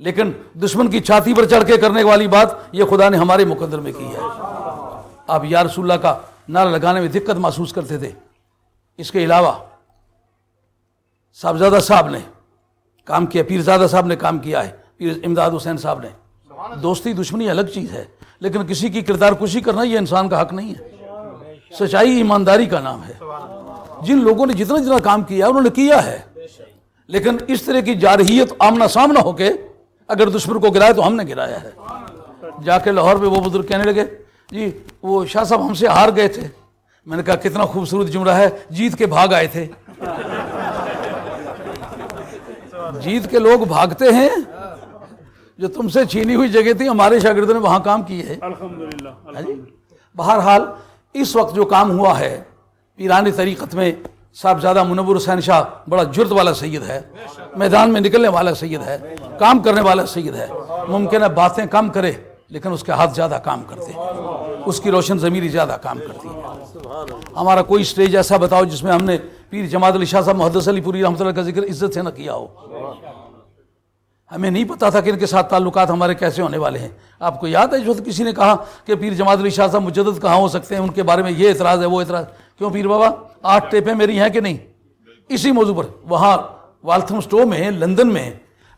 لیکن دشمن کی چھاتی پر چڑھ کے کرنے والی بات یہ خدا نے ہمارے مقدر میں کی ہے. آپ یا رسول اللہ کا نعرہ لگانے میں دقت محسوس کرتے تھے. اس کے علاوہ صاحبزادہ صاحب نے کام کیا, پیرزادہ صاحب نے کام کیا ہے, پیر امداد حسین صاحب نے. دوستی دشمنی الگ چیز ہے, لیکن کسی کی کردار کشی کرنا یہ انسان کا حق نہیں ہے. سچائی ایمانداری کا نام ہے. جن لوگوں نے جتنا کام کیا انہوں نے کیا ہے, لیکن اس طرح کی جارحیت آمنا سامنا ہو کے اگر دشمن کو گرایا تو ہم نے گرایا ہے. جا کے لاہور میں وہ بزرگ کہنے لگے جی وہ شاہ صاحب ہم سے ہار گئے تھے. میں نے کہا کتنا خوبصورت جملہ ہے, جیت کے بھاگ آئے تھے. جیت کے لوگ بھاگتے ہیں, جو تم سے چھینی ہوئی جگہ تھی ہمارے شاگردوں نے وہاں کام کیے ہیں. الحمدللہ. بہرحال اس وقت جو کام ہوا ہے پیرانی طریقت میں, صاحبزادہ منور حسین شاہ بڑا جرت والا سید ہے, میدان میں نکلنے والا سید ہے, کام کرنے والا سید ہے. ممکن ہے باتیں کم کرے لیکن اس کے ہاتھ زیادہ کام کرتے ہیں, اس کی روشن ضمیری زیادہ کام کرتی ہے. ہمارا کوئی سٹیج ایسا بتاؤ جس میں ہم نے پیر جماعت علی شاہ صاحب محدث علی پوری رحمۃ اللہ کا ذکر عزت سے نہ کیا ہو. ہمیں نہیں پتا تھا کہ ان کے ساتھ تعلقات ہمارے کیسے ہونے والے ہیں. آپ کو یاد ہے جو کسی نے کہا کہ پیر جماعت علی شاہ صاحب مجدد کہاں ہو سکتے ہیں, ان کے بارے میں یہ اعتراض ہے وہ اعتراض. کیوں پیر بابا 8 ٹیپیں میری ہیں کہ نہیں اسی موضوع پر. وہاں والتھم سٹو میں لندن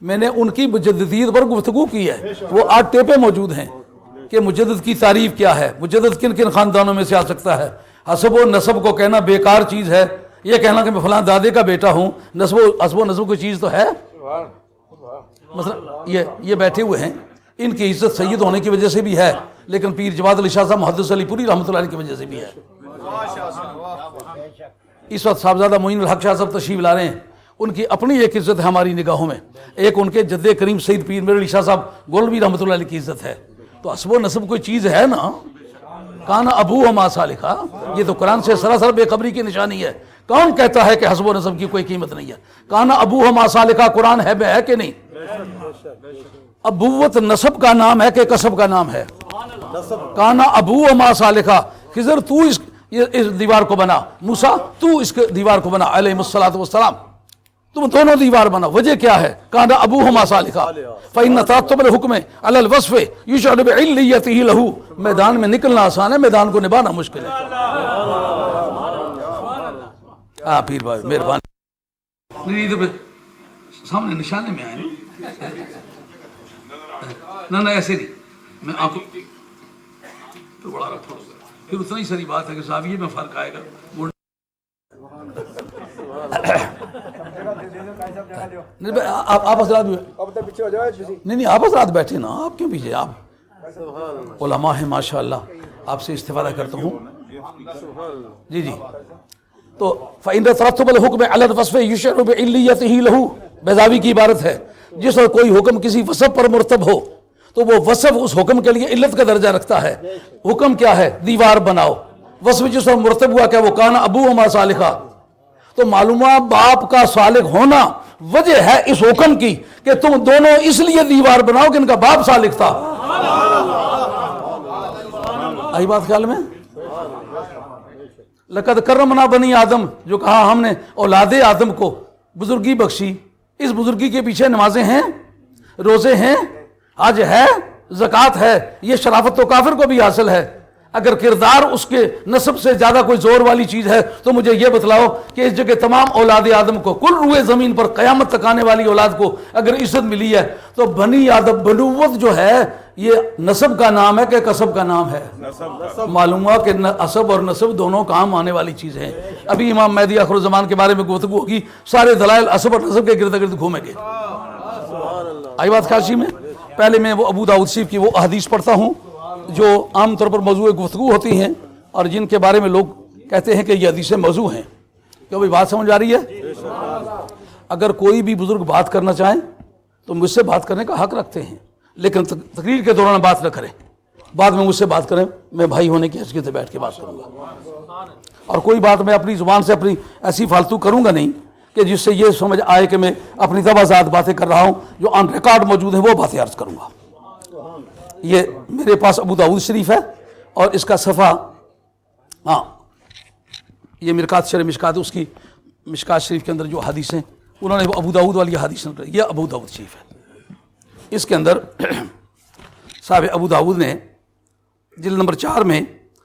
میں نے ان کی مجددیت پر گفتگو کی ہے. وہ 8 ٹیپیں موجود ہیں کہ مجدد کی تعریف کیا ہے, مجدد کن کن خاندانوں میں سے آ سکتا ہے. حسب و نسب کو کہنا بیکار چیز ہے. یہ کہنا کہ میں فلاں دادے کا بیٹا ہوں, حسب و نسب کوئی چیز تو ہے. مثلا یہ بیٹھے ہوئے ہیں, ان کی عزت سید ہونے کی وجہ سے بھی ہے, لیکن پیر جماعت علی شاہ صاحب محدث علی پوری رحمۃ اللہ علیہ کی وجہ سے بھی ہے. اس وقت صاحبزادہ معین الحق شاہ صاحب تشریف لا رہے ہیں. ان کی اپنی ایک عزت ہے ہماری نگاہوں میں, ایک ان کے جد کریم سید پیر میر علی شاہ صاحب گولوی رحمۃ اللہ علیہ کی عزت ہے. تو حسب و نسب کوئی چیز ہے نا, کانا ابو ہما صالحہ, یہ تو قرآن سے سراسر بے خبری کی نشانی ہے. کون کہتا ہے کہ حسب و نسب کی کوئی قیمت نہیں ہے؟ کانا ابو ہما صالحہ قرآن ہے بے ہے کہ نہیں؟ ابوت نسب کا نام ہے کہ کسب کا نام ہے؟ کانا ابو ہما صالحہ. خضر تو اس دیوار کو بنا, موسیٰ تو اس دیوار کو بنا علیہ الصلوۃ والسلام, تم دونوں دیوار بنا. وجہ کیا ہے؟ کانا ابوہما صالحا فإن ترتب الحکم علی الوصف یشعر بعلیتہ لہ. میدان میں نکلنا آسان ہے, میدان کو نبھانا مشکل ہے. پیر بھائی مہربانی. سامنے نشانے میں آئے نہ ایسے نہیں, میں آپ کو بڑا رکھا پھر اتنا ہی ساری بات ہے کہ زاویے میں فرق آئے گا. آپ حضرات نہیں آپ حضرات بیٹھے نا, آپ کیوں پیچھے؟ آپ علماء ہیں ماشاء اللہ, آپ سے استفادہ کرتا ہوں. جی تو فإن ترتب الحکم علی الوصف یشعر بعلیتہ لہ, بیضاوی کی عبارت ہے جس وقت کوئی حکم کسی وصف پر مرتب ہو تو وہ وصف اس حکم کے لیے علت کا درجہ رکھتا ہے. حکم کیا ہے؟ دیوار بناؤ. وصف جس وقت مرتب ہوا کیا وہ کانا ابوہما صالحا, تو معلوم ہوا باپ کا صالح ہونا وجہ ہے اس حکم کی کہ تم دونوں اس لیے دیوار بناؤ کہ ان کا باپ صالح تھا. آئی بات خیال میں؟ لقد کرمنا بنی آدم, جو کہا ہم نے اولاد آدم کو بزرگی بخشی. اس بزرگی کے پیچھے نمازیں ہیں, روزے ہیں, حج ہے, زکوٰۃ ہے. یہ شرافت تو کافر کو بھی حاصل ہے. اگر کردار اس کے نسب سے زیادہ کوئی زور والی چیز ہے تو مجھے یہ بتلاؤ کہ اس جگہ تمام اولاد آدم کو, کل روئے زمین پر قیامت تک آنے والی اولاد کو اگر عزت ملی ہے تو بنی آدم, بنوت جو ہے یہ نسب کا نام ہے کہ کسب کا نام ہے؟ معلوم ہوا کہ عصب اور نسب دونوں کام آنے والی چیز ہیں. ابھی امام مہدی آخر الزمان کے بارے میں گفتگو ہوگی, سارے دلائل عصب اور نسب کے گرد گرد گھومیں گے. آئی بات خاصی میں؟ پہلے میں وہ ابو داؤد شریف کی وہ احادیث پڑھتا ہوں جو عام طور پر موضوع گفتگو ہوتی ہیں اور جن کے بارے میں لوگ کہتے ہیں کہ یہ حدیثیں موضوع ہیں. کیوں بھائی بات سمجھ آ رہی ہے؟ اگر کوئی بھی بزرگ بات کرنا چاہیں تو مجھ سے بات کرنے کا حق رکھتے ہیں, لیکن تقریر کے دوران بات نہ کریں. بعد میں مجھ سے بات کریں, میں بھائی ہونے کی حیثیت سے بیٹھ کے بات کروں گا. اور کوئی بات میں اپنی زبان سے اپنی ایسی فالتو کروں گا نہیں کہ جس سے یہ سمجھ آئے کہ میں اپنی تبازات باتیں کر رہا ہوں, جو آن ریکارڈ موجود ہیں وہ باتیں عرض کروں گا. یہ میرے پاس ابو داؤد شریف ہے اور اس کا صفحہ, یہ مرکات شرح مشکات, اس کی مشکات شریف کے اندر جو حدیث ہیں انہوں نے ابو داؤد والی حدیث, یہ ابو داؤد شریف ہے. اس کے اندر صاحب ابو داود نے جلد نمبر 4 میں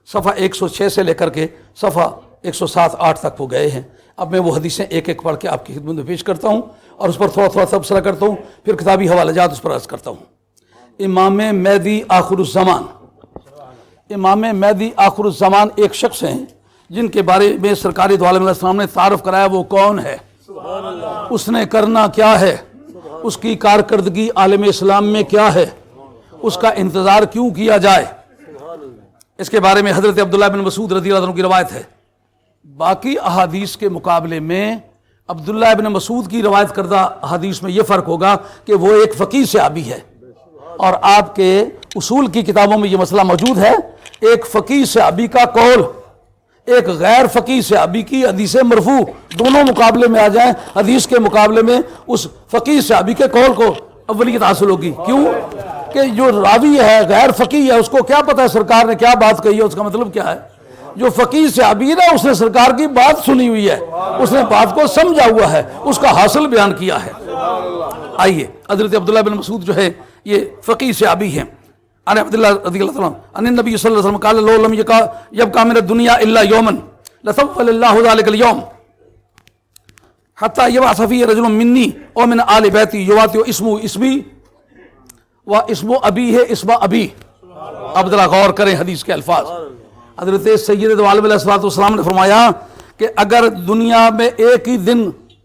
صفحہ 106 سے لے کر کے صفحہ 107-8 تک وہ گئے ہیں. اب میں وہ حدیثیں ایک ایک پڑھ کے آپ کی خدمت میں پیش کرتا ہوں اور اس پر تھوڑا تھوڑا تبصرہ کرتا ہوں، پھر کتابی حوالہ جات اس پر عرض کرتا ہوں. امام مہدی آخر الزمان، امام مہدی آخر الزمان ایک شخص ہیں جن کے بارے میں سرکار دو عالم علیہ السلام نے تعارف کرایا. وہ کون ہے، اس نے کرنا کیا ہے، اس کی کارکردگی عالم اسلام میں کیا ہے، اس کا انتظار کیوں کیا جائے. اس کے بارے میں حضرت عبداللہ بن مسعود رضی اللہ عنہ کی روایت ہے. باقی احادیث کے مقابلے میں عبداللہ بن مسعود کی روایت کردہ حدیث میں یہ فرق ہوگا کہ وہ ایک فقیہ صحابی ہے، اور آپ کے اصول کی کتابوں میں یہ مسئلہ موجود ہے. ایک فقیہ صحابی کا قول ایک غیر فقیہ صحابی کی حدیث مرفوع دونوں مقابلے میں آ جائیں، حدیث کے مقابلے میں اس فقیہ صحابی کے قول کو اولیت حاصل ہوگی. کیوں کہ جو راوی ہے غیر فقیہ ہے، اس کو کیا پتہ ہے سرکار نے کیا بات کہی ہے، اس کا مطلب کیا ہے. جو فقیہ صحابی ہے اس نے سرکار کی بات سنی ہوئی ہے، اس نے بات کو سمجھا ہوا ہے، اس کا حاصل بیان کیا ہے. آئیے حضرت عبداللہ بن مسعود جو ہے یہ فقیہ صحابی ہیں. عن عبداللہ رضی اللہ عنہ ان النبی صلی اللہ علیہ وسلم قال لو لم يبقى من الدنيا الا يوما لطول الله ذلك اليوم حتى يبعث فيه رجل مني او من آل بیتی یواطئ اسمه اسمی و اسم ابیہ اسم ابی. اب ذرا غور کریں حدیث کے الفاظ. حضرت سید دو عالم علیہ السلام نے فرمایا کہ اگر دنیا میں ایک ہی دن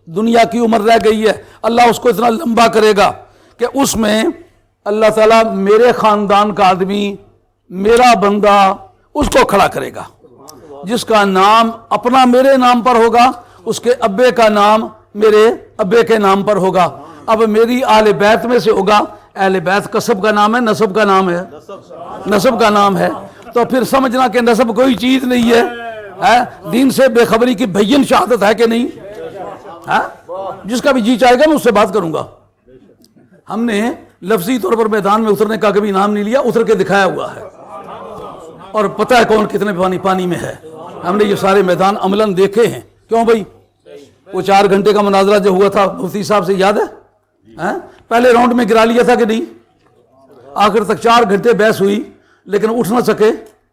دنیا کی عمر رہ گئی ہے، اللہ اس کو اتنا لمبا کرے گا کہ اس میں اللہ تعالیٰ میرے خاندان کا آدمی، میرا بندہ، اس کو کھڑا کرے گا جس کا نام اپنا میرے نام پر ہوگا، اس کے ابے کا نام میرے ابے کے نام پر ہوگا. اب میری آل بیت میں سے ہوگا. اہل بیت کسب کا نام ہے، نسب کا نام ہے، نسب کا نام ہے. تو پھر سمجھنا کہ نسب کوئی چیز نہیں ہے، دین سے بے خبری کی بھین شہادت ہے کہ نہیں. جس کا بھی جی چاہے گا میں اس سے بات کروں گا. ہم نے لفظی طور پر میدان میں اترنے کا کبھی نام نہیں لیا، اتر کے دکھایا ہوا ہے اور پتہ ہے کون کتنے پانی میں ہے. ہم نے یہ سارے میدان عملاً دیکھے ہیں. کیوں بھائی، وہ 4 گھنٹے کا مناظرہ جو ہوا تھا مفتی صاحب سے یاد ہے؟ پہلے راؤنڈ میں گرا لیا تھا کہ نہیں؟ آخر تک 4 گھنٹے بحث ہوئی لیکن اٹھ نہ سکے.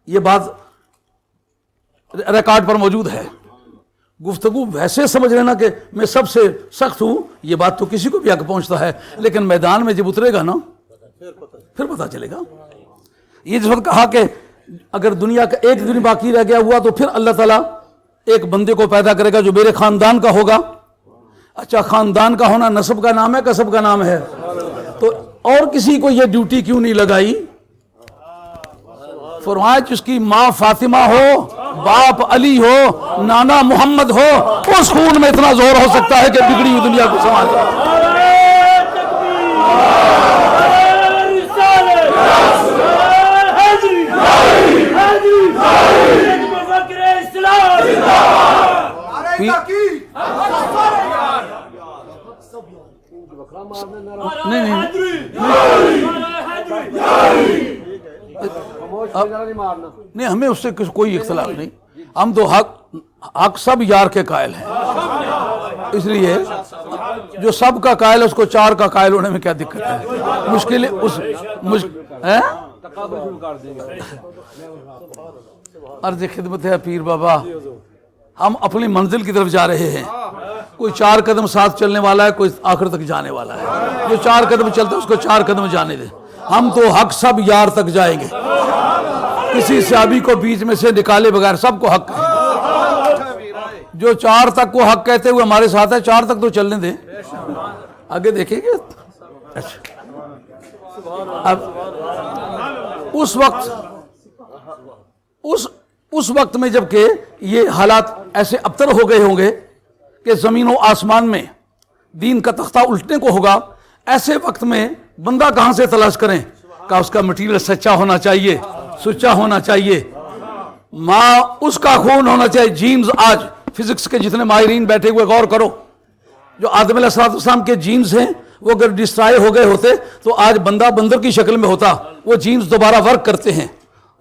یہ بات ریکارڈ پر موجود ہے. گفتگو ویسے سمجھ لینا کہ میں سب سے سخت ہوں، یہ بات تو کسی کو بھی آگے پہنچتا ہے، لیکن میدان میں جب اترے گا نا پھر پتہ چلے گا. یہ جس وقت کہا کہ اگر دنیا کا ایک دن باقی رہ گیا ہوا تو پھر اللہ تعالیٰ ایک بندے کو پیدا کرے گا جو میرے خاندان کا ہوگا. اچھا، خاندان کا ہونا نسب کا نام ہے، کسب کا نام ہے، تو اور کسی کو یہ ڈیوٹی کیوں نہیں لگائی؟ فرمایا جس کی ماں فاطمہ ہو، باپ علی ہو، نانا محمد ہو، اس خون میں اتنا زور ہو سکتا ہے کہ بگڑی ہوئی دنیا کو سنبھال جائے. نہیں، ہمیں اس سے کوئی اختلاف نہیں. ہم تو حق سب یار کے قائل ہیں، اس لیے جو سب کا قائل ہے اس کو 4 کا قائل ہونے میں کیا دقت ہے؟ مشکل عرض خدمت ہے پیر بابا، ہم اپنی منزل کی طرف جا رہے ہیں. کوئی 4 قدم ساتھ چلنے والا ہے، کوئی آخر تک جانے والا ہے. جو 4 قدم چلتا ہے اس کو 4 قدم جانے دے. ہم تو حق سب یار تک جائیں گے، کسی صحابی کو بیچ میں سے نکالے بغیر سب کو حق ہے. جو 4 تک کو حق کہتے ہوئے ہمارے ساتھ ہے، 4 تک تو چلنے دیں، آگے دیکھیں گے. اب اس وقت میں جب کہ یہ حالات ایسے ابتر ہو گئے ہوں گے کہ زمین و آسمان میں دین کا تختہ الٹنے کو ہوگا، ایسے وقت میں بندہ کہاں سے تلاش کریں؟ کہ اس کا مٹیریل سچا ہونا چاہیے، سچا ہونا چاہیے، ماں اس کا خون ہونا چاہیے. جینز آج فزکس کے جتنے ماہرین بیٹھے ہوئے غور کرو، جو آدم علیہ السلام کے جینز ہیں وہ اگر ڈسٹرائے ہو گئے ہوتے تو آج بندہ بندر کی شکل میں ہوتا. وہ جینز دوبارہ ورک کرتے ہیں،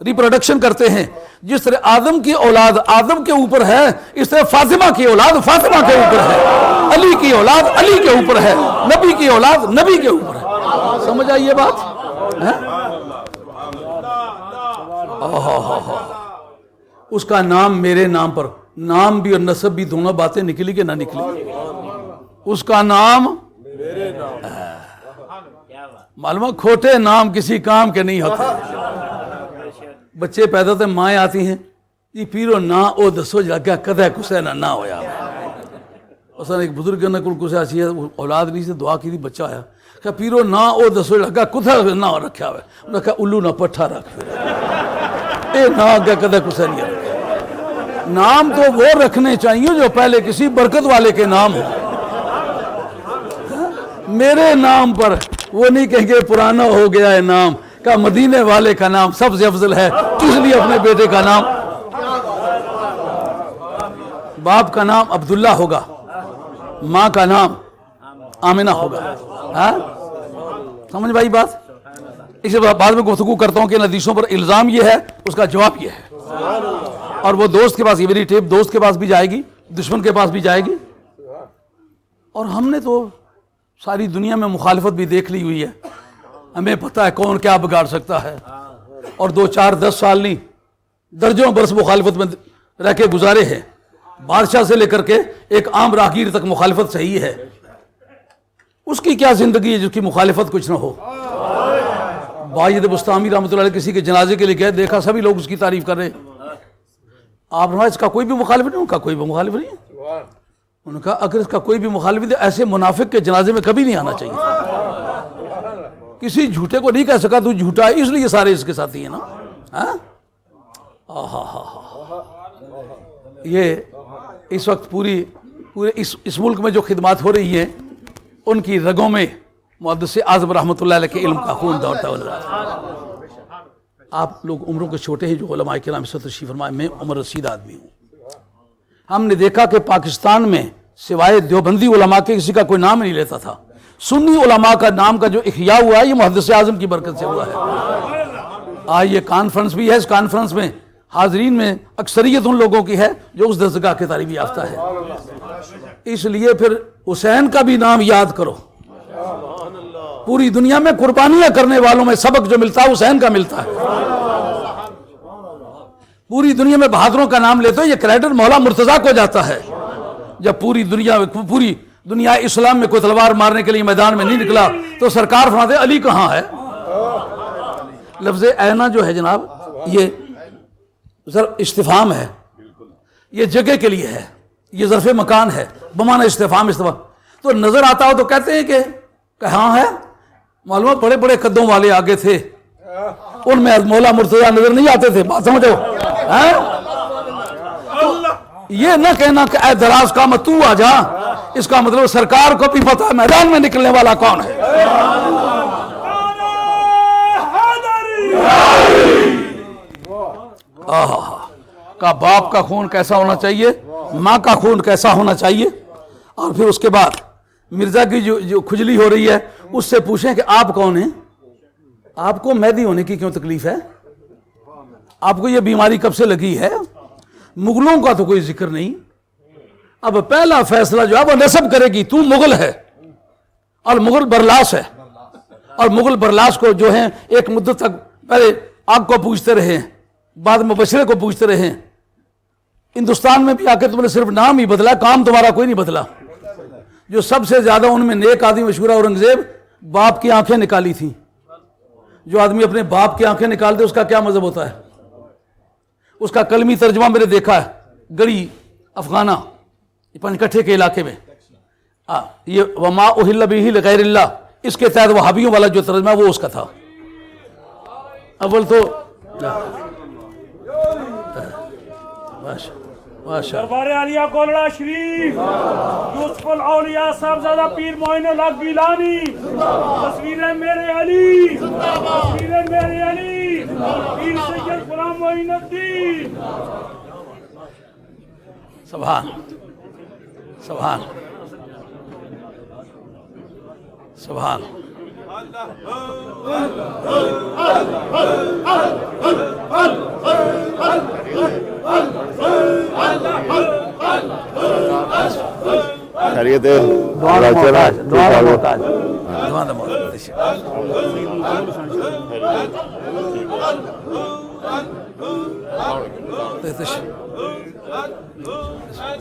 ریپروڈکشن کرتے ہیں. جس طرح آدم کی اولاد آدم کے اوپر ہے، اس طرح فاطمہ کی اولاد فاطمہ کے اوپر ہے، علی کی اولاد علی کے اوپر ہے، نبی کی اولاد نبی کے اوپر ہے. سمجھ آئی یہ بات؟ اس کا نام میرے نام پر، نام بھی اور نسب بھی دونوں باتیں نکلی کہ نہ نکلی؟ اس کا نام معلوم، کھوٹے نام کسی کام کے نہیں ہوتے۔ بچے پیدا ہوتے مائیں آتی ہیں، یہ پیرو نہ او دسو جگہ کدے کسے نہ ہویا۔ اصلا ایک بزرگ نے کل کسے آسی ہے، اولاد نہیں سے دعا کی تھی، بچہ آیا کہ پیرو نہ او دسو جگہ کدے نہ رکھا ہوئے، انہوں نے کہا الو نہ پٹھا رکھ پھر، اے نہ آگے کدے کسے نہیں رکھا۔ نام تو وہ رکھنے چاہیے جو پہلے کسی برکت والے کے نام ہو۔ میرے نام پر وہ نہیں کہیں گے پرانا ہو گیا ہے نام، کہ مدینے والے کا نام سب سے افضل ہے، اس لیے اپنے بیٹے کا نام، باپ کا نام عبداللہ ہوگا، ماں کا نام آمنہ ہوگا۔ سمجھ بھائی بات؟ اس بعد میں گفتگو کرتا ہوں کہ ان حدیثوں پر الزام یہ ہے، اس کا جواب یہ ہے، اور وہ دوست کے پاس، یہ میری ٹیپ دوست کے پاس بھی جائے گی، دشمن کے پاس بھی جائے گی، اور ہم نے تو ساری دنیا میں مخالفت بھی دیکھ لی ہوئی ہے، ہمیں پتہ ہے کون کیا بگاڑ سکتا ہے، اور 2 4 10 سال نہیں، درجوں برس مخالفت میں رہ کے گزارے ہیں، بادشاہ سے لے کر کے ایک عام راہگیر تک مخالفت صحیح ہے۔ اس کی کیا زندگی ہے جس کی مخالفت کچھ نہ ہو؟ باید بستامی رحمۃ اللہ علیہ کسی کے جنازے کے لیے گئے، دیکھا سبھی لوگ اس کی تعریف کر رہے ہیں، آپ نے اس کا کوئی بھی مخالف نہیں؟ ان کا کوئی بھی مخالف نہیں ہے۔ انہوں نے کہا اگر اس کا کوئی بھی مخالف نہیں، ایسے منافق کے جنازے میں کبھی نہیں آنا چاہیے۔ کسی جھوٹے کو نہیں کہہ سکا تو جھوٹا ہے، اس لیے سارے اس کے ساتھی ہیں نا۔ یہ اس وقت پورے اس ملک میں جو خدمات ہو رہی ہیں، ان کی رگوں میں محدث اعظم رحمۃ اللہ علیہ کے علم کا خون دوڑتا ہوا۔ آپ لوگ عمروں کے چھوٹے ہیں جو علماء کرام اس وقت تشریف فرمائے، میں عمر رسید آدمی ہوں۔ ہم نے دیکھا کہ پاکستان میں سوائے دیوبندی علماء کے کسی کا کوئی نام نہیں لیتا تھا، سنی علماء کا نام کا جو احیاء ہوا ہے یہ محدث اعظم کی برکت سے ہوا ہے۔ آج یہ کانفرنس بھی ہے، اس کانفرنس میں حاضرین میں اکثریت ان لوگوں کی ہے جو اس درجگاہ کے تعریف یافتہ ہے۔ اس لیے پھر حسین کا بھی نام یاد کرو۔ پوری دنیا میں قربانیاں کرنے والوں میں سبق جو ملتا ہے حسین کا ملتا ہے۔ پوری دنیا میں بہادروں کا نام لیتے ہو، یہ کریڈٹ مولا مرتضیٰ کو جاتا ہے۔ جب پوری دنیا اسلام میں کوئی تلوار مارنے کے لیے میدان میں نہیں نکلا تو سرکار فرماتے علی کہاں ہے؟ لفظ اینا جو ہے جناب یہ استفہام ہے، یہ جگہ کے لیے ہے، یہ ظرف مکان ہے، بمعنی استفہام۔ تو نظر آتا ہو تو کہتے ہیں کہ کہاں ہے؟ معلوم ہے بڑے بڑے قدوں والے آگے تھے، ان میں مولا مرتضیٰ نظر نہیں آتے تھے، بات سمجھو۔ یہ نہ کہنا کہ اے دراز کا مت تو آ جا، اس کا مطلب سرکار کو بھی پتا میدان میں نکلنے والا کون ہے۔ کا باپ کا خون کیسا ہونا چاہیے، ماں کا خون کیسا ہونا چاہیے، اور پھر اس کے بعد مرزا کی جو کھجلی ہو رہی ہے اس سے پوچھیں کہ آپ کون ہیں، آپ کو مہدی ہونے کی کیوں تکلیف ہے، آپ کو یہ بیماری کب سے لگی ہے؟ مغلوں کا تو کوئی ذکر نہیں۔ اب پہلا فیصلہ جو ہے وہ نسب کرے گی، تو مغل ہے اور مغل برلاس ہے، اور مغل برلاس کو جو ہیں ایک مدت تک پہلے آپ کو پوچھتے رہے، بعد میں مبشرے کو پوچھتے رہے، ہندوستان میں بھی آ کے تم نے صرف نام ہی بدلا، کام تمہارا کوئی نہیں بدلا۔ جو سب سے زیادہ ان میں نیک آدمی مشہور ہے اورنگزیب، باپ کی آنکھیں نکالی تھیں۔ جو آدمی اپنے باپ کی آنکھیں نکال دے اس کا کیا مذہب ہوتا ہے؟ اس کا کلمی ترجمہ میں نے دیکھا ہے گڑی افغانہ پنجکٹھے کے علاقے میں، یہ وما اہل بہ لغیر اللہ، اس کے تحت وہابیوں والا جو ترجمہ وہ اس کا تھا۔ اول تو دربار عالیہ کولڑا شریف، یوسف الاولیاء صاحبزادہ پیر معین الحق گیلانی، تصویریں میرے علی، تصویریں میرے علی، پیر سید غلام معین الدین۔ سبحان سبحان سبحان۔ خیریت ہے؟ دعا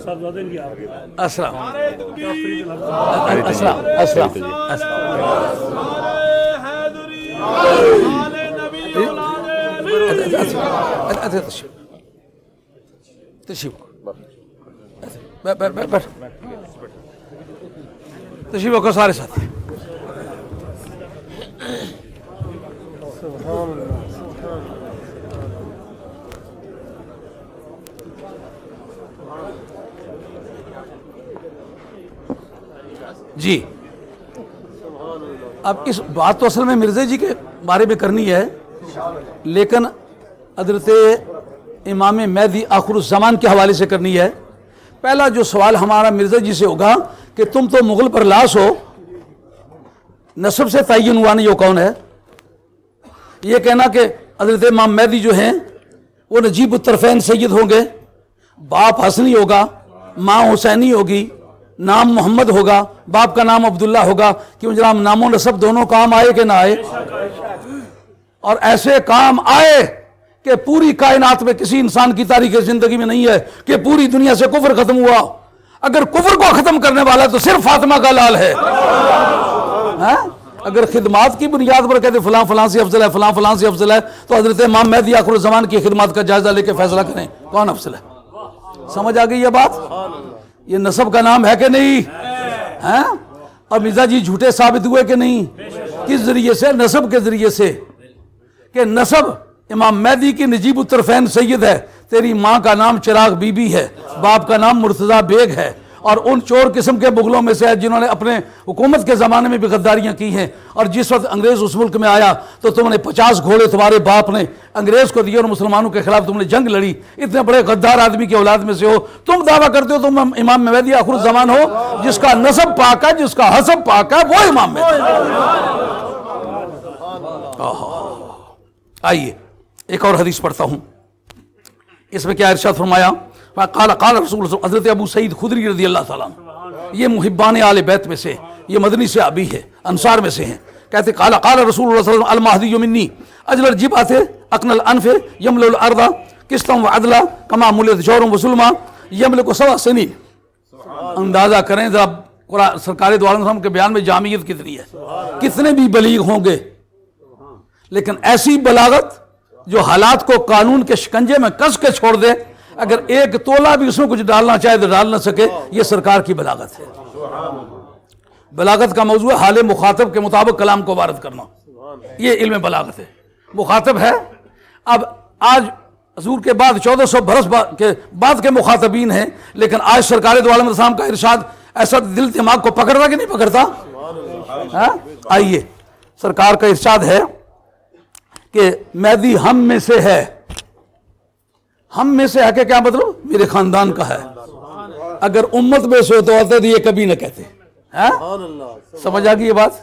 صاحبزادے کی آپ السلام السلام السلام تشریف رکھو سارے ساتھی. جی اب اس بات تو اصل میں مرزا جی کے بارے میں کرنی ہے، لیکن حضرت امام مہدی آخر الزمان کے حوالے سے کرنی ہے. پہلا جو سوال ہمارا مرزا جی سے ہوگا کہ تم تو مغل پر لاس ہو، نسب سے تعین ہوا نہیں، وہ کون ہے؟ یہ کہنا کہ حضرت امام مہدی جو ہیں وہ نجیب الطرفین سید ہوں گے، باپ حسنی ہوگا، ماں حسینی ہوگی، نام محمد ہوگا، باپ کا نام عبداللہ ہوگا. کیوں جناب نام و نسب دونوں کام آئے کہ نہ آئے؟ اور ایسے کام آئے کہ پوری کائنات میں کسی انسان کی تاریخ زندگی میں نہیں ہے کہ پوری دنیا سے کفر ختم ہوا. اگر کفر کو ختم کرنے والا تو صرف فاطمہ کا لال ہے. اگر خدمات کی بنیاد پر کہتے فلاں فلاں سے افضل ہے، فلاں فلاں سے افضل ہے، تو حضرت امام مہدی آخر الزمان کی خدمات کا جائزہ لے کے فیصلہ کریں کون افضل ہے. سمجھ آ گئی یہ بات؟ یہ نسب کا نام ہے کہ نہیں؟ اور مرزا جی جھوٹے ثابت ہوئے کہ نہیں؟ کس ذریعے سے؟ نسب کے ذریعے سے، کہ نسب امام مہدی کی نجیب الطرفین سید ہے، تیری ماں کا نام چراغ بی بی ہے، باپ کا نام مرتضیٰ بیگ ہے، اور ان چور قسم کے مغلوں میں سے ہے جنہوں نے اپنے حکومت کے زمانے میں بھی غداریاں کی ہیں. اور جس وقت انگریز اس ملک میں آیا تو تم نے 50 گھوڑے تمہارے باپ نے انگریز کو دیے اور مسلمانوں کے خلاف تم نے جنگ لڑی. اتنے بڑے غدار آدمی کی اولاد میں سے ہو. تم دعویٰ کرتے ہو تم امام مہدی آخر الزمان ہو، جس کا نسب پاک ہے، جس کا حسب پاک ہے، وہ امام مہدی. آئیے ایک اور حدیث پڑھتا ہوں. اس میں کیا ارشاد فرمایا؟ قال رسول اللہ، حضرت ابو سعید خدری رضی اللہ تعالیٰ عنہ، یہ محبان آل بیت میں سے، یہ مدنی سے ابی ہے، انصار میں سے ہیں. کہتے قال رسول اللہ صلی اللہ علیہ وسلم المہدی منی اجل الجبہۃ اقن الانف یملأ الارض قسطا وعدلا کما ملئت جورا وظلما یملک 7 سنین. اندازہ کریں ذرا سرکار دو عالم صاحب کے بیان میں جامعیت کتنی ہے. کتنے بھی بلیغ ہوں گے، لیکن ایسی بلاغت جو حالات کو قانون کے شکنجے میں کس کے چھوڑ دے، اگر ایک تولہ بھی اس میں کچھ ڈالنا چاہے تو ڈال نہ سکے. یہ سرکار کی بلاغت ہے. بلاغت کا موضوع ہے حال مخاطب کے مطابق کلام کو وارد کرنا. یہ علم بلاغت ہے. مخاطب ہے، اب آج حضور کے بعد 1400 برس کے بعد کے مخاطبین ہیں، لیکن آج سرکار دو عالم السلام کا ارشاد ایسا دل دماغ کو پکڑتا کہ نہیں پکڑتا؟ آئیے سرکار کا ارشاد ہے کہ مہدی ہم میں سے ہے. ہم میں سے ہے کہ کیا مطلب؟ میرے خاندان کا ہے. اگر امت میں سے ہوتے ہوتے تو یہ کبھی نہ کہتے. سمجھ آ گئی یہ بات؟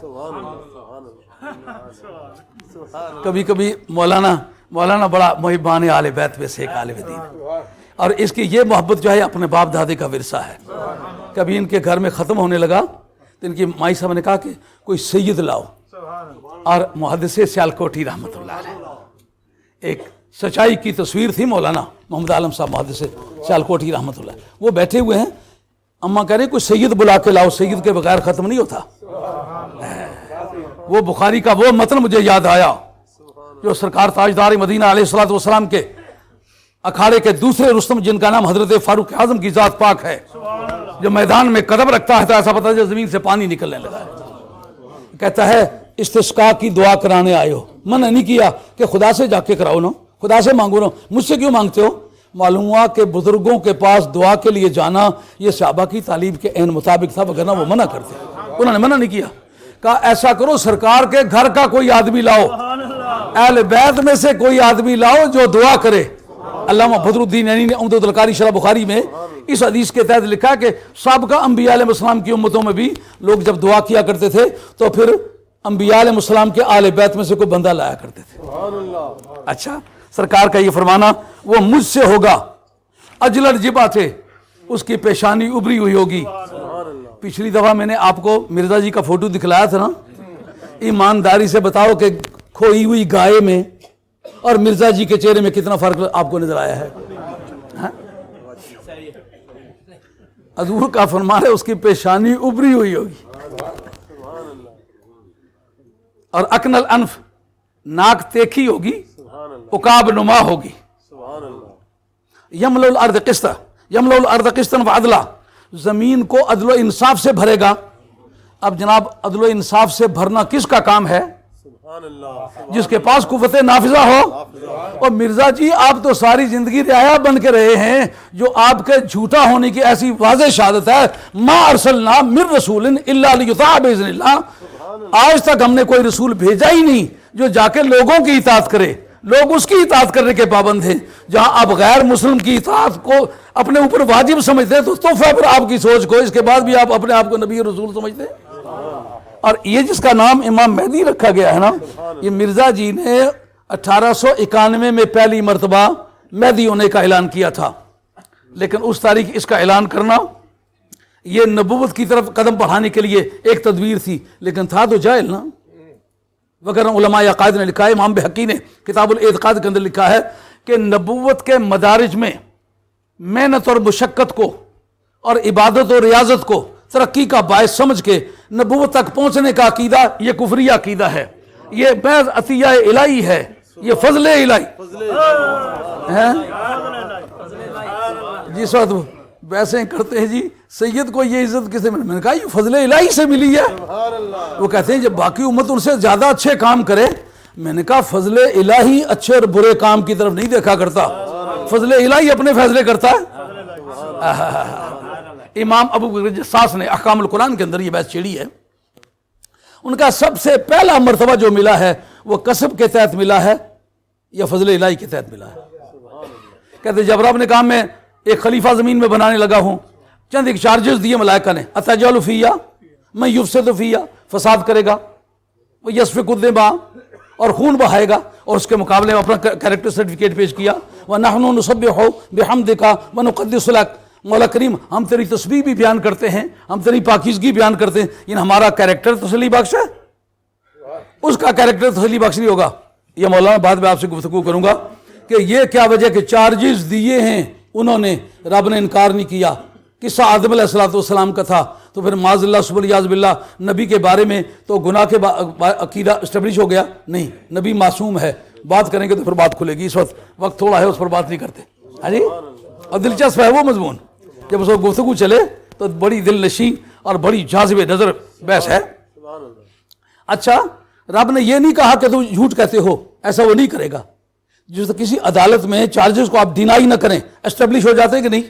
کبھی کبھی مولانا بڑا محبان آل بیت میں سے ایک عالم دین ہے، اور اس کی یہ محبت جو ہے اپنے باپ دادے کا ورثہ ہے. کبھی ان کے گھر میں ختم ہونے لگا تو ان کی مائی صاحب نے کہا کہ کوئی سید لاؤ، اور محدث سیالکوٹی رحمۃ اللہ علیہ، ایک سچائی کی تصویر تھی مولانا محمد عالم صاحب محدث سیالکوٹی رحمۃ اللہ، وہ بیٹھے ہوئے ہیں. اماں کہہ رہے کوئی سید بلا کے لاؤ، سید کے بغیر ختم نہیں ہوتا. وہ بخاری کا وہ متن مجھے یاد آیا جو سرکار تاجدار مدینہ علیہ الصلوۃ والسلام کے اکھاڑے کے دوسرے رستم، جن کا نام حضرت فاروق اعظم کی ذات پاک ہے، جو میدان میں قدم رکھتا ہے تو ایسا پتہ ہے زمین سے پانی نکلنے لگا ہے. کہتا ہے استسقاء کی دعا کرانے آئے ہو، منع نہیں کیا کہ خدا سے جا کے کراؤ نا، خدا سے مانگو نا، مجھ سے کیوں مانگتے ہو؟ معلوم ہوا کہ بزرگوں کے پاس دعا کے لیے جانا یہ صحابہ کی تعلیم کے عین مطابق تھا، وگرنہ وہ منع کرتے. انہوں نے منع نہیں کیا، کہا ایسا کرو سرکار کے گھر کا کوئی آدمی لاؤ، اہل بیت میں سے کوئی آدمی لاؤ جو دعا کرے. علامہ بدر الدین عینی نے عمدۃ القاری شرح بخاری میں اس حدیث کے تحت لکھا کہ سابقہ انبیاء علیہ السلام کی امتوں میں بھی لوگ جب دعا کیا کرتے تھے تو پھر انبیاء علیہ السلام کے آل بیت میں سے کوئی بندہ لایا کرتے تھے. اچھا سرکار کا یہ فرمانا وہ مجھ سے ہوگا، اجلر جبا تھے، اس کی پیشانی ابری ہوئی ہوگی. پچھلی دفعہ میں نے آپ کو مرزا جی کا فوٹو دکھلایا تھا نا، ایمانداری سے بتاؤ کہ کھوئی ہوئی گائے میں اور مرزا جی کے چہرے میں کتنا فرق آپ کو نظر آیا ہے؟ حضور کا فرمان ہے اس کی پیشانی ابری ہوئی ہوگی اور اکن الانف ناک تیکھی ہوگی، عقاب نما ہوگی. یملأ الارض قسطا، یملأ الارض قسطا وعدلا، زمین کو عدل و انصاف سے بھرے گا. اب جناب عدل و انصاف سے بھرنا کس کا کام ہے؟ جس کے پاس قوت نافذہ ہو. اور مرزا جی آپ تو ساری زندگی رعایا بن کے رہے ہیں، جو آپ کے جھوٹا ہونے کی ایسی واضح شہادت ہے، ما ارسلنا من رسول الا لیطاع باذن اللہ. آج تک ہم نے کوئی رسول بھیجا ہی نہیں جو جا کے لوگوں کی اطاعت کرے. لوگ اس کی اطاعت کرنے کے پابند ہیں. جہاں آپ غیر مسلم کی اطاعت کو اپنے اوپر واجب سمجھتے ہیں تو تحفہ پر آپ کی سوچ کو، اس کے بعد بھی آپ اپنے آپ کو نبی اور رسول سمجھتے ہیں. اور یہ جس کا نام امام مہدی رکھا گیا ہے نا، یہ مرزا جی نے 1891 میں پہلی مرتبہ مہدی ہونے کا اعلان کیا تھا. لیکن اس تاریخ اس کا اعلان کرنا یہ نبوت کی طرف قدم بڑھانے کے لیے ایک تدبیر تھی، لیکن تھا تو جاہل نا. وغیرہ علماء عقائد نے لکھا ہے، امام بحقی نے کتاب الاعتقاد کے اندر لکھا ہے کہ نبوت کے مدارج میں محنت اور مشقت کو اور عبادت اور ریاضت کو ترقی کا باعث سمجھ کے نبوت تک پہنچنے کا عقیدہ یہ کفری عقیدہ ہے. یہ محض عطیہ الہی ہے، یہ فضل الہی ہے. جس وقت ویسے کرتے ہیں جی سید کو یہ عزت کسے ملی؟ میں نے کہا یہ فضل الہی سے ملی ہے. وہ کہتے ہیں جب باقی امت ان سے زیادہ اچھے کام کرے. میں نے کہا فضل الہی اچھے اور برے کام کی طرف نہیں دیکھا کرتا، فضل الہی اپنے فیصلے کرتا ہے. امام ابو بکر جساس نے احکام القرآن کے اندر یہ بحث چھیڑی ہے. ان کا سب سے پہلا مرتبہ جو ملا ہے وہ کسب کے تحت ملا ہے یا فضل الہی کے تحت ملا ہے؟ کہتے جب رب نے کہا میں ایک خلیفہ زمین میں بنانے لگا ہوں، چند ایک چارجز دیے ملائکہ نے، اتجعل فیہا من یفسد فیہا، فساد کرے گا، وہ یسفک الدماء اور خون بہائے گا، اور اس کے مقابلے میں اپنا کریکٹر سرٹیفکیٹ پیش کیا. وَنَحْنُ نُسَبِّحُ بِحَمْدِكَ وَنُقَدِّسُ لَكَ، مولا کریم ہم تیری تسبیح بھی بیان کرتے ہیں، ہم تیری پاکیزگی بیان کرتے ہیں. یہ ہمارا کریکٹر تسلی بخش ہے، اس کا کریکٹر تسلی بخش نہیں ہوگا. یہ مولانا بعد میں آپ سے گفتگو کروں گا کہ یہ کیا وجہ کہ چارجز دیے ہیں انہوں نے، رب نے انکار نہیں کیا. قصہ آدم علیہ السلام کا تھا، تو پھر معاذ اللہ سب الیاذ باللہ نبی کے بارے میں تو گناہ کے عقیدہ اسٹیبلش ہو گیا؟ نہیں، نبی معصوم ہے. بات کریں گے تو پھر بات کھلے گی. اس وقت تھوڑا ہے، اس پر بات نہیں کرتے. ہاں جی، اور دلچسپ ہے وہ مضمون، جب اس وقت گفتگو چلے تو بڑی دل نشین اور بڑی جاذب نظر بحث ہے. اچھا، رب نے یہ نہیں کہا کہ تم جھوٹ کہتے ہو، ایسا وہ نہیں کرے گا. جس کسی عدالت میں چارجز کو آپ ڈینائی نہ کریں، اسٹیبلش ہو جاتے ہیں کہ نہیں؟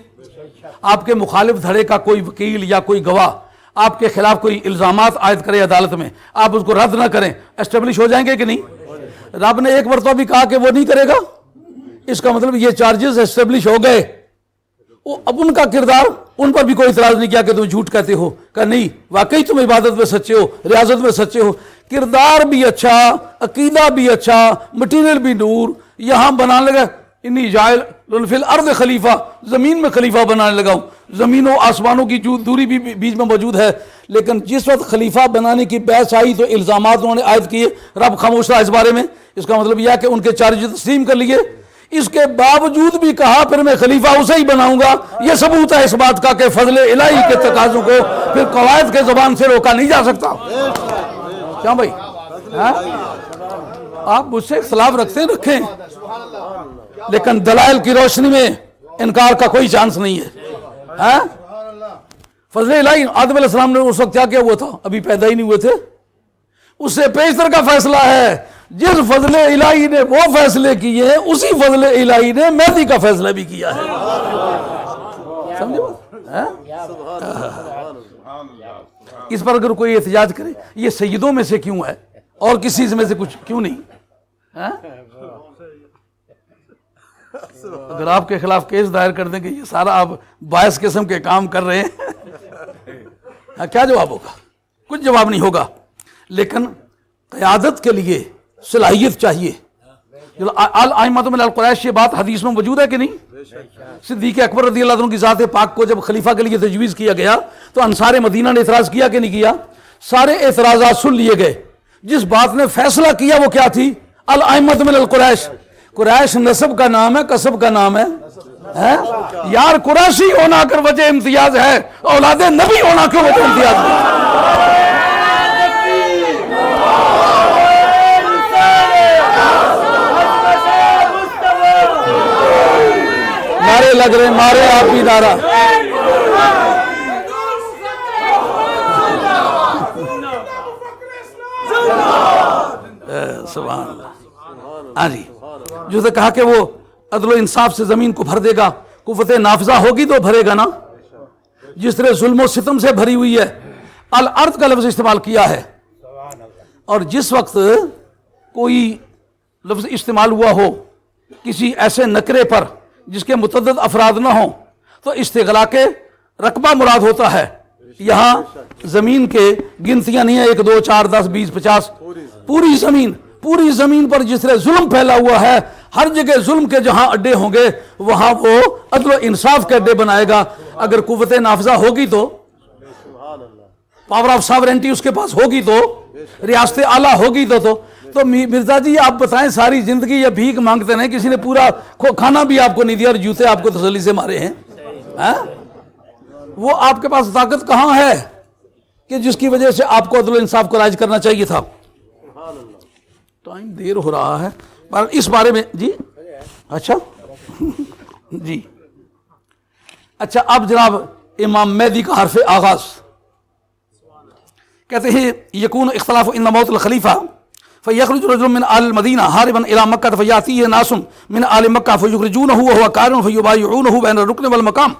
آپ کے مخالف دھڑے کا کوئی وکیل یا کوئی گواہ آپ کے خلاف کوئی الزامات عائد کرے عدالت میں، آپ اس کو رد نہ کریں، اسٹیبلش ہو جائیں گے کہ نہیں؟ رب نے ایک مرتبہ بھی کہا کہ وہ نہیں کرے گا، اس کا مطلب یہ چارجز اسٹیبلش ہو گئے. اب ان کا کردار، ان پر بھی کوئی اعتراض نہیں کیا کہ تم جھوٹ کہتے ہو، کہ نہیں واقعی تم عبادت میں سچے ہو، ریاضت میں سچے ہو، کردار بھی اچھا، عقیدہ بھی اچھا، مٹیریل بھی نور. یہاں بنانے لگا انی جاعل فی الارض خلیفہ، زمین میں خلیفہ بنانے لگا ہوں. زمین و آسمانوں کی دوری بھی بیچ میں موجود ہے. لیکن جس وقت خلیفہ بنانے کی بحث آئی تو الزامات انہوں نے عائد کیے، رب خاموش رہا اس بارے میں. اس کا مطلب یہ ہے کہ ان کے چارجز تسلیم کر لیے. اس کے باوجود بھی کہا پھر میں خلیفہ اسے ہی بناؤں گا. یہ ثبوت ہے اس بات کا کہ فضل الہی کے تقاضوں کو پھر قواعد کے زبان سے روکا نہیں جا سکتا. کیا بھائی؟ آپ مجھ سے اختلاف رکھیں، لیکن دلائل کی روشنی میں انکار کا کوئی چانس نہیں ہے. فضل الہی، آدم علیہ السلام نے اس وقت کیا ہوا تھا؟ ابھی پیدا ہی نہیں ہوئے تھے. اس سے پیشتر کا فیصلہ ہے. جس فضل الہی نے وہ فیصلے کیے ہیں، اسی فضل الہی نے مہدی کا فیصلہ بھی کیا ہے. سمجھے بات؟ اس پر اگر کوئی احتجاج کرے یہ سیدوں میں سے کیوں ہے اور کسی میں سے کچھ کیوں نہیں؟ اگر آپ کے خلاف کیس دائر کر دیں کہ یہ سارا آپ باعث قسم کے کام کر رہے ہیں، کیا جواب ہوگا؟ کچھ جواب نہیں ہوگا. لیکن قیادت کے لیے صلاحیت چاہیے. الائمۃ من القریش، یہ بات حدیث میں موجود ہے کہ نہیں؟ صدیق اکبر رضی اللہ عنہ کی ذات پاک کو جب خلیفہ کے لیے تجویز کیا گیا تو انصار مدینہ نے اعتراض کیا کہ نہیں کیا؟ سارے اعتراضات سن لیے گئے. جس بات نے فیصلہ کیا وہ کیا تھی؟ الائمۃ من القریش. قریش نسب کا نام ہے کسب کا نام ہے؟ یار قریشی ہونا اگر وجہ امتیاز ہے، اولاد نبی ہونا کیوں وجہ امتیاز ہے؟ نعرے لگ رہے، مارے آپ بھی نعرہ. سبحان اللہ. ہاں جی، جو سے کہا کہ وہ عدل و انصاف سے زمین کو بھر دے گا، قوت نافذہ ہوگی تو بھرے گا نا. جس طرح ظلم و ستم سے بھری ہوئی ہے، الارض کا لفظ استعمال کیا ہے. اور جس وقت کوئی لفظ استعمال ہوا ہو کسی ایسے نکرے پر جس کے متعدد افراد نہ ہوں تو استغلاق رقبہ مراد ہوتا ہے. یہاں زمین کے گنتیاں نہیں ہیں 1 2 4 10 20 50، پوری زمین پر جس طرح ظلم پھیلا ہوا ہے، ہر جگہ ظلم کے جہاں اڈے ہوں گے وہاں وہ عدل و انصاف کے اڈے بنائے گا. اگر قوت نافذہ ہوگی تو، پاور آف ساورنٹی اس کے پاس ہوگی تو، ریاست اعلیٰ ہوگی تو مرزا جی آپ بتائیں، ساری زندگی یہ بھیک مانگتے ہیں، کسی نے پورا کھانا بھی آپ کو نہیں دیا اور جوتے آپ کو تسلی سے مارے ہیں. وہ آپ کے پاس طاقت کہاں ہے کہ جس کی وجہ سے آپ کو عدل و انصاف کو رائج کرنا چاہیے تھا. ٹائم دیر ہو رہا ہے پر اس بارے میں جی اچھا جی اچھا. اب جناب امام مہدی کا حرف آغاز کہتے ہیں یکون اختلاف ان موت الخلیفہ فیخرج رجل من آل المدینہ حاربا الی مکہ فیاتیہ ناس من آل مکہ فیخرجونہ وہو قائم فیبایعونہ بین الرکن والمقام.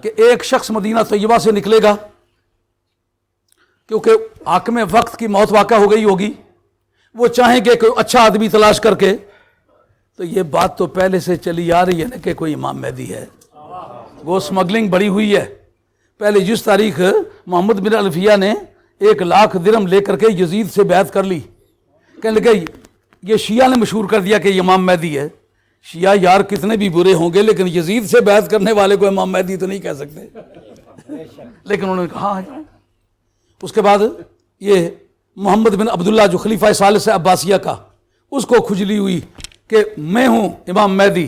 کہ ایک شخص مدینہ طیبہ سے نکلے گا کیونکہ حاکم وقت کی موت واقع ہو گئی ہوگی، وہ چاہیں گے کوئی اچھا آدمی تلاش کر کے. تو یہ بات تو پہلے سے چلی آ رہی ہے نا کہ کوئی امام مہدی ہے. وہ سمگلنگ بڑی ہوئی ہے. پہلے جس تاریخ محمد بن الفیہ نے 1,00,000 درہم لے کر کے یزید سے بیعت کر لی، کہنے لگے یہ شیعہ نے مشہور کر دیا کہ یہ امام مہدی ہے. شیعہ یار کتنے بھی برے ہوں گے لیکن یزید سے بیعت کرنے والے کو امام مہدی تو نہیں کہہ سکتے. لیکن انہوں نے کہا. اس کے بعد یہ محمد بن عبداللہ جو خلیفہ ثالث عباسیہ کا، اس کو کھجلی ہوئی کہ میں ہوں امام مہدی.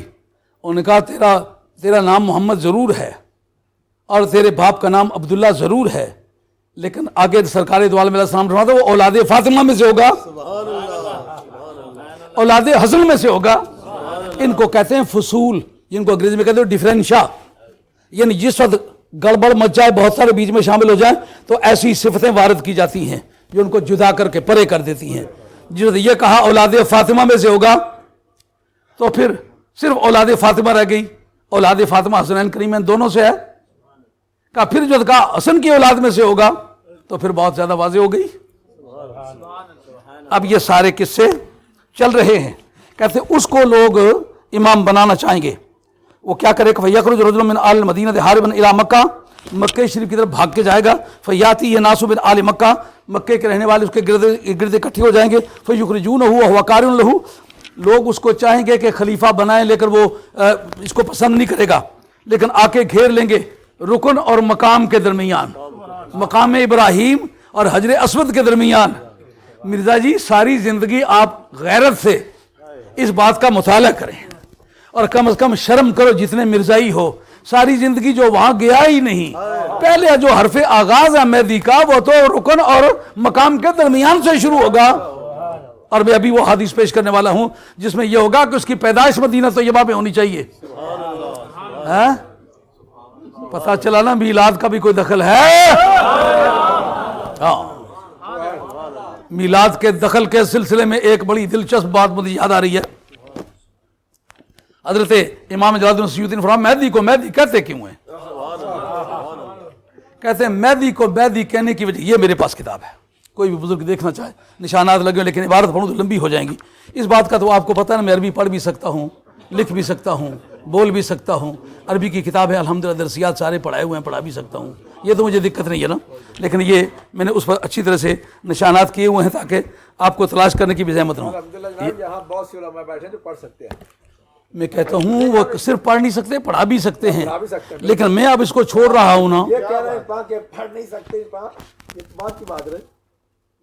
انہوں نے کہا تیرا نام محمد ضرور ہے اور تیرے باپ کا نام عبداللہ ضرور ہے، لیکن آگے سرکار دو عالم علیہ السلام فرماتے وہ اولاد فاطمہ میں سے ہوگا، اولاد حسن میں سے ہوگا. ان کو کہتے ہیں فصول، جن کو انگریزی میں کہتے ہیں ڈیفرنشا. یعنی جس وقت گڑبڑ مچ جائے، بہت سارے بیچ میں شامل ہو جائیں تو ایسی صفتیں وارد کی جاتی ہیں جو ان کو جدا کر کے پرے کر دیتی ہیں. جس یہ کہا اولاد فاطمہ میں سے ہوگا تو پھر صرف اولاد فاطمہ رہ گئی. اولاد فاطمہ حسنین کریمین دونوں سے ہے. کہا پھر جو کہا حسن کی اولاد میں سے ہوگا تو پھر بہت زیادہ واضح ہو گئی. اب یہ سارے قصے چل رہے ہیں. کہتے اس کو لوگ امام بنانا چاہیں گے. وہ کیا کرے کہ فیخرج رجل من آل المدینہ حاربا الی مکہ، مکہ شریف کی طرف بھاگ کے جائے گا. فیاتی یہ ناس من آل مکہ، مکے کے رہنے والے اس کے گرد اکٹھے ہو جائیں گے. فیخرجونہ وہو قارن لہ، لوگ اس کو چاہیں گے کہ خلیفہ بنائیں لیکن وہ اس کو پسند نہیں کرے گا، لیکن آ کے گھیر لیں گے رکن اور مقام کے درمیان، مقام ابراہیم اور حجر اسود کے درمیان. مرزا جی ساری زندگی آپ غیرت سے اس بات کا مطالعہ کریں اور کم از کم شرم کرو جتنے مرزائی ہو. ساری زندگی جو وہاں گیا ہی نہیں. پہلے جو حرف آغاز ہے مہدی کا وہ تو رکن اور مقام کے درمیان سے شروع ہوگا. اور میں ابھی وہ حدیث پیش کرنے والا ہوں جس میں یہ ہوگا کہ اس کی پیدائش مدینہ طیبہ میں ہونی چاہیے. پتہ چلا نا میلاد کا بھی کوئی دخل ہے. میلاد کے دخل کے سلسلے میں ایک بڑی دلچسپ بات مجھے یاد آ رہی ہے. حضرت امام جلال الدین سیوطی نے فرمایا مہدی کو مہدی کہتے کیوں ہیں؟ کہتے ہیں مہدی کو مہدی کہنے کی وجہ، یہ میرے پاس کتاب ہے، کوئی بھی بزرگ دیکھنا چاہے، نشانات لگے لیکن عبارت پڑھوں تو لمبی ہو جائیں گی. اس بات کا تو آپ کو پتہ ہے نا، میں عربی پڑھ بھی سکتا ہوں، لکھ بھی سکتا ہوں، بول بھی سکتا ہوں. عربی کی کتاب ہے الحمدللہ، درسیات سارے پڑھائے ہوئے ہیں، پڑھا بھی سکتا ہوں. یہ تو مجھے دقت نہیں ہے نا، لیکن یہ میں نے اس پر اچھی طرح سے نشانات کیے ہوئے ہیں تاکہ آپ کو تلاش کرنے کی بھی زحمت نہ ہو. یہاں بہت سے علماء بیٹھے ہیں جو پڑھ سکتے ہیں. میں کہتا ہوں وہ صرف پڑھ نہیں سکتے، پڑھا بھی سکتے ہیں، لیکن میں اب اس کو چھوڑ رہا ہوں نا. یہ کہہ رہے ہیں کہ پڑھ نہیں سکتے، یہ بات کی بات رہے.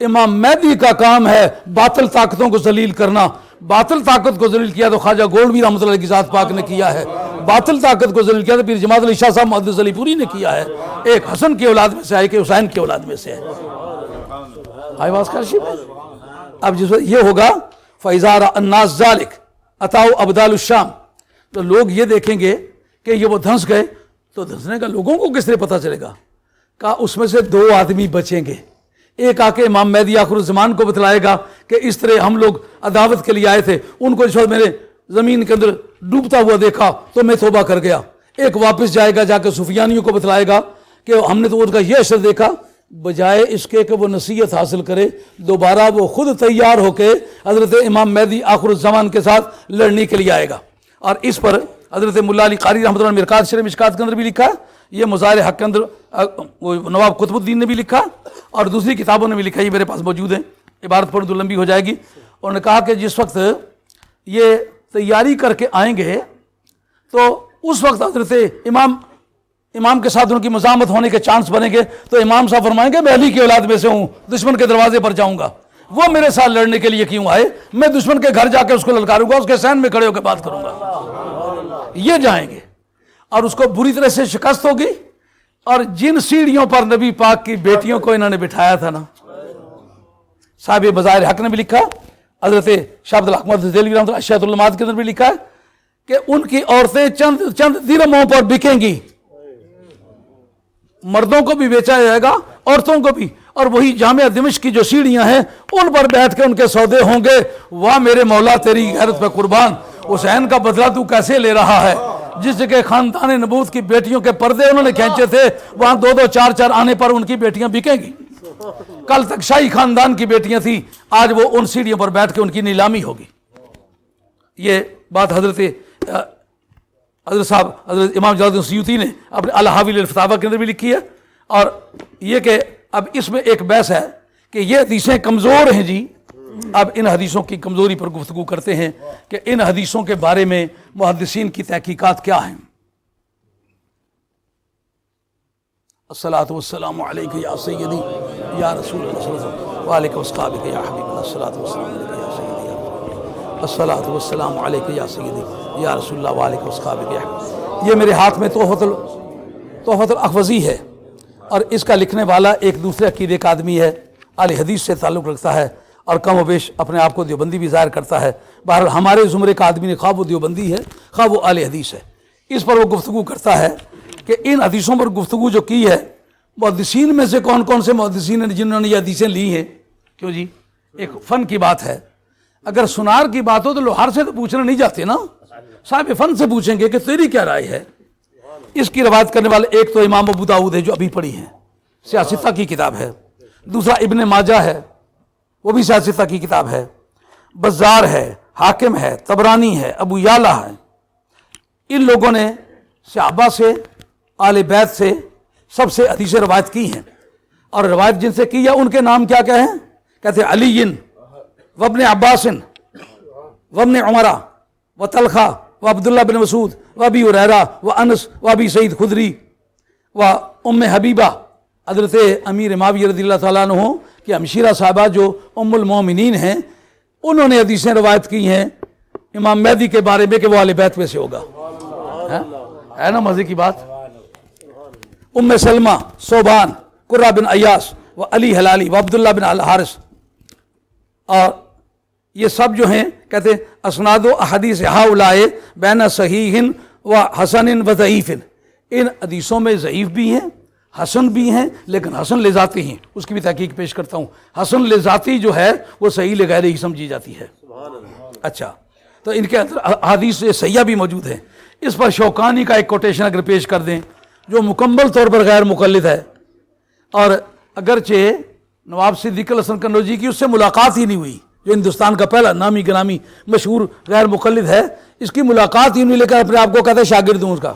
امام مہدی کا کام ہے باطل طاقتوں کو ذلیل کرنا. باطل طاقت کو ذلیل کیا تو خواجہ گولڈوی رحمۃ اللہ علیہ کی ذات پاک نے کیا ہے. باطل طاقت کو ذلیل کیا تو پیر جماعت علی شاہ صاحب محدث علی پوری نے کیا ہے. ایک حسن کی اولاد میں سے ہے کہ حسین کی اولاد میں سے ہے. آئی بات کاشی میں اب جس وقت یہ ہوگا فَإِذَا رَأَى النَّاسُ ذَلِكَ أَتَوْا أَبْدَالُ الشَّامِ، تو لوگ یہ دیکھیں گے کہ یہ وہ دھنس گئے. تو دھنسنے کا لوگوں کو کس طرح پتہ چلے گا؟ کہا اس میں سے 2 آدمی بچیں گے. ایک آ کے امام مہدی آخر الزمان کو بتلائے گا کہ اس طرح ہم لوگ عداوت کے لیے آئے تھے، ان کو اس وقت میں نے زمین کے اندر ڈوبتا ہوا دیکھا تو میں توبہ کر گیا. ایک واپس جائے گا، جا کے سفیانیوں کو بتلائے گا کہ ہم نے تو ان کا یہ اثر دیکھا. بجائے اس کے کہ وہ نصیحت حاصل کرے، دوبارہ وہ خود تیار ہو کے حضرت امام مہدی آخر الزمان کے ساتھ لڑنے کے لیے آئے گا. اور اس پر حضرت ملا علی قاری رحمۃ اللہ نے مرکات شرح مشکات کے اندر بھی لکھا ہے، یہ مظاہر حق کے اندر نواب قطب الدین نے بھی لکھا اور دوسری کتابوں نے بھی لکھا. یہ میرے پاس موجود ہیں، عبارت پڑھ تو لمبی ہو جائے گی. انہوں نے کہا کہ جس وقت یہ تیاری کر کے آئیں گے تو اس وقت حضرت امام کے ساتھ ان کی مزاحمت ہونے کے چانس بنیں گے. تو امام صاحب فرمائیں گے میں علی کی اولاد میں سے ہوں، دشمن کے دروازے پر جاؤں گا. وہ میرے ساتھ لڑنے کے لیے کیوں آئے؟ میں دشمن کے گھر جا کے اس کو للکاروں گا، اس کے سین میں کھڑے ہو کے بات کروں گا. یہ جائیں گے اور اس کو بری طرح سے شکست ہوگی. اور جن سیڑھیوں پر نبی پاک کی بیٹیوں کو انہوں نے بٹھایا تھا نا، صاحب بظاہر حق نے بھی لکھا، حضرت شاہ عبد الحق محمد دہلوی رحمۃ اللہ اشیاء العلمات کے اندر بھی لکھا ہے کہ ان کی عورتیں چند درہموں پر بکیں گی. مردوں کو بھی بیچا جائے گا، عورتوں کو بھی. اور وہی جامعہ دمشق کی جو سیڑھیاں ہیں ان پر بیٹھ کے ان کے سودے ہوں گے. واہ میرے مولا تیری غیرت پہ قربان، حسین کا بدلہ تو کیسے لے رہا ہے؟ جس جگہ خاندان نبوت کی بیٹیوں کے پردے انہوں نے کھینچے تھے، وہاں 2 4 آنے پر ان کی بیٹیاں بکیں گی. کل تک شاہی خاندان کی بیٹیاں تھیں، آج وہ ان سیڑھیوں پر بیٹھ کے ان کی نیلامی ہوگی. یہ بات حضرت صاحب حضرت امام جلال الدین سیوطی نے اپنے الحاوی للفتاوی کے اندر بھی لکھی ہے. اور یہ کہ اب اس میں ایک بحث ہے کہ یہ حدیثیں کمزور ہیں جی. اب ان حدیثوں کی کمزوری پر گفتگو کرتے ہیں کہ ان حدیثوں کے بارے میں محدثین کی تحقیقات کیا ہیں. الصلاۃ والسلام علیک یا سیدی یا رسول اللہ صلی اللہ علیہ وسلم وعلیک وصحبہ یا حبیب اللہ. الصلاۃ والسلام علیک یا سیدی یا رسول اللہ. الصلاۃ والسلام علیک یا سیدی یا رسول اللہ وعلیک وصحبہ یا حبیب. یہ میرے ہاتھ میں تحفۃ الاخوذی ہے اور اس کا لکھنے والا ایک دوسرے عقیدے کا آدمی ہے، اہل حدیث سے تعلق رکھتا ہے اور کم و بیش اپنے آپ کو دیوبندی بھی ظاہر کرتا ہے. بہرحال ہمارے زمرے کا آدمی نے خواہ وہ دیوبندی ہے خواہ وہ اہل حدیث ہے. اس پر وہ گفتگو کرتا ہے کہ ان حدیثوں پر گفتگو جو کی ہے، محدثین میں سے کون کون سے محدثین ہیں جنہوں نے یہ حدیثیں لی ہیں. کیوں جی؟ ایک فن کی بات ہے. اگر سنار کی بات ہو تو لوہار سے تو پوچھنا نہیں جاتے نا، صاحب فن سے پوچھیں گے کہ تیری کیا رائے ہے. اس کی روایت کرنے والے ایک تو امام ابو داؤد ہے جو ابھی پڑھی ہیں، سیاستہ کی کتاب ہے. دوسرا ابن ماجہ ہے، وہ بھی سیاستہ کی کتاب ہے. بزار ہے، حاکم ہے، طبرانی ہے، ابو یعلا ہے. ان لوگوں نے صحابہ سے، آل بیت سے سب سے حدیث روایت کی ہیں. اور روایت جن سے کی ہے ان کے نام کیا کیا ہیں؟ کہتے ہیں علی وابن عباس وابن عمر وطلحہ وعبداللہ بن مسعود وابی ہریرہ وانس وابی سعید خدری ام حبیبہ. حضرت امیر معاویہ رضی اللہ تعالیٰ عنہ کہ ہمشیرہ صاحبہ جو ام المومنین ہیں، انہوں نے حدیثیں روایت کی ہیں امام مہدی کے بارے میں کہ وہ اہل بیت میں سے ہوگا. ہے نا مزے کی بات؟ ام سلمہ، صوبان، قرہ بن ایاس و علی ہلالی و عبداللہ بن الحارث. اور یہ سب جو ہیں کہتے ہیں اسناد و احادیث ہؤلاء بین صحیح و حسن و ضعیف. ان حدیثوں میں ضعیف بھی ہیں، حسن بھی ہیں، لیکن حسن لذاتی ہیں. اس کی بھی تحقیق پیش کرتا ہوں. حسن لذاتی جو ہے وہ صحیح لغیر ہی سمجھی جاتی ہے. اچھا، تو ان کے اندر حدیث صحیحہ بھی موجود ہیں. اس پر شوکانی کا ایک کوٹیشن اگر پیش کر دیں جو مکمل طور پر غیر مقلد ہے، اور اگرچہ نواب صدیق الحسن قنوجی کی اس سے ملاقات ہی نہیں ہوئی، جو ہندوستان کا پہلا نامی گرامی مشہور غیر مقلد ہے، اس کی ملاقات ہی نہیں، لیکن اپنے آپ کو کہتے ہیں شاگرد ہوں اس کا.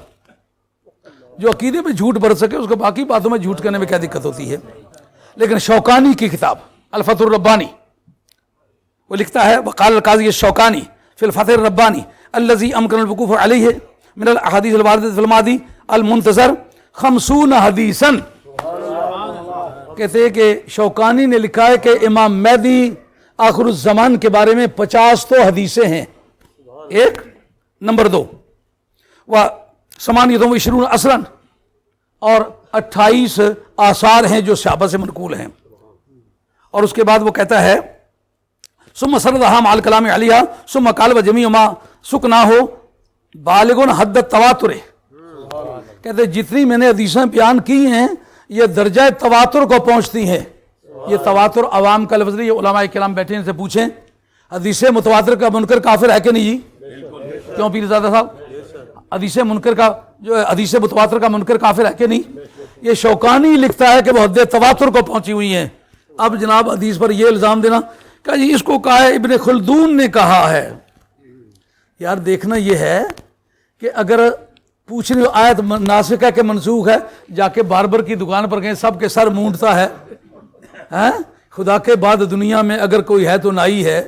جو عقیدے میں جھوٹ برت سکے اس کو باقی باتوں میں جھوٹ کرنے میں کیا دقت ہوتی ہے. لیکن شوکانی کی کتاب الفتح الربانی، وہ لکھتا ہے وقال القاضی الشوکانی فی الفتح الربانی الذی امکن الوقوف علیہ من الاحادیث الواردۃ فی الماضی المنتظر 50 حدیثا کہتے ہیں کہ شوکانی نے لکھا ہے کہ امام مہدی آخر الزمان کے بارے میں 50 تو حدیثیں ہیں. ایک نمبر 2 ثمانیۃ و عشرون اثرا، اور 28 آثار ہیں جو صحابہ سے منقول ہیں. اور اس کے بعد وہ کہتا ہے ثم سردها مع الکلام علیہ ثم قال وجميع ما سکناہ بالغ حد التواتر. کہتے ہیں جتنی میں نے حدیثیں بیان کی ہیں یہ درجہ تواتر کو پہنچتی ہیں. یہ تواتر عوام کا لفظ نہیں، یہ علماء کرام بیٹھے ان سے پوچھیں حدیث متواتر کا منکر کافر ہے کہ نہیں جی؟ کیوں پیر زادہ صاحب؟ حدیث منکر کا جو حدیث متواتر کا منکر کافر ہے کہ نہیں؟ یہ شوکانی لکھتا ہے کہ وہ حد تواتر کو پہنچی ہوئی ہیں. اب جناب حدیث پر یہ الزام دینا کہ جی اس کو کہا ہے ابن خلدون نے کہا ہے. یار دیکھنا یہ ہے کہ اگر پوچھنے آیت ناسخ ہے کہ منسوخ ہے، جا کے باربر کی دکان پر گئے سب کے سر مونڈتا ہے. خدا کے بعد دنیا میں اگر کوئی ہے تو نائی ہے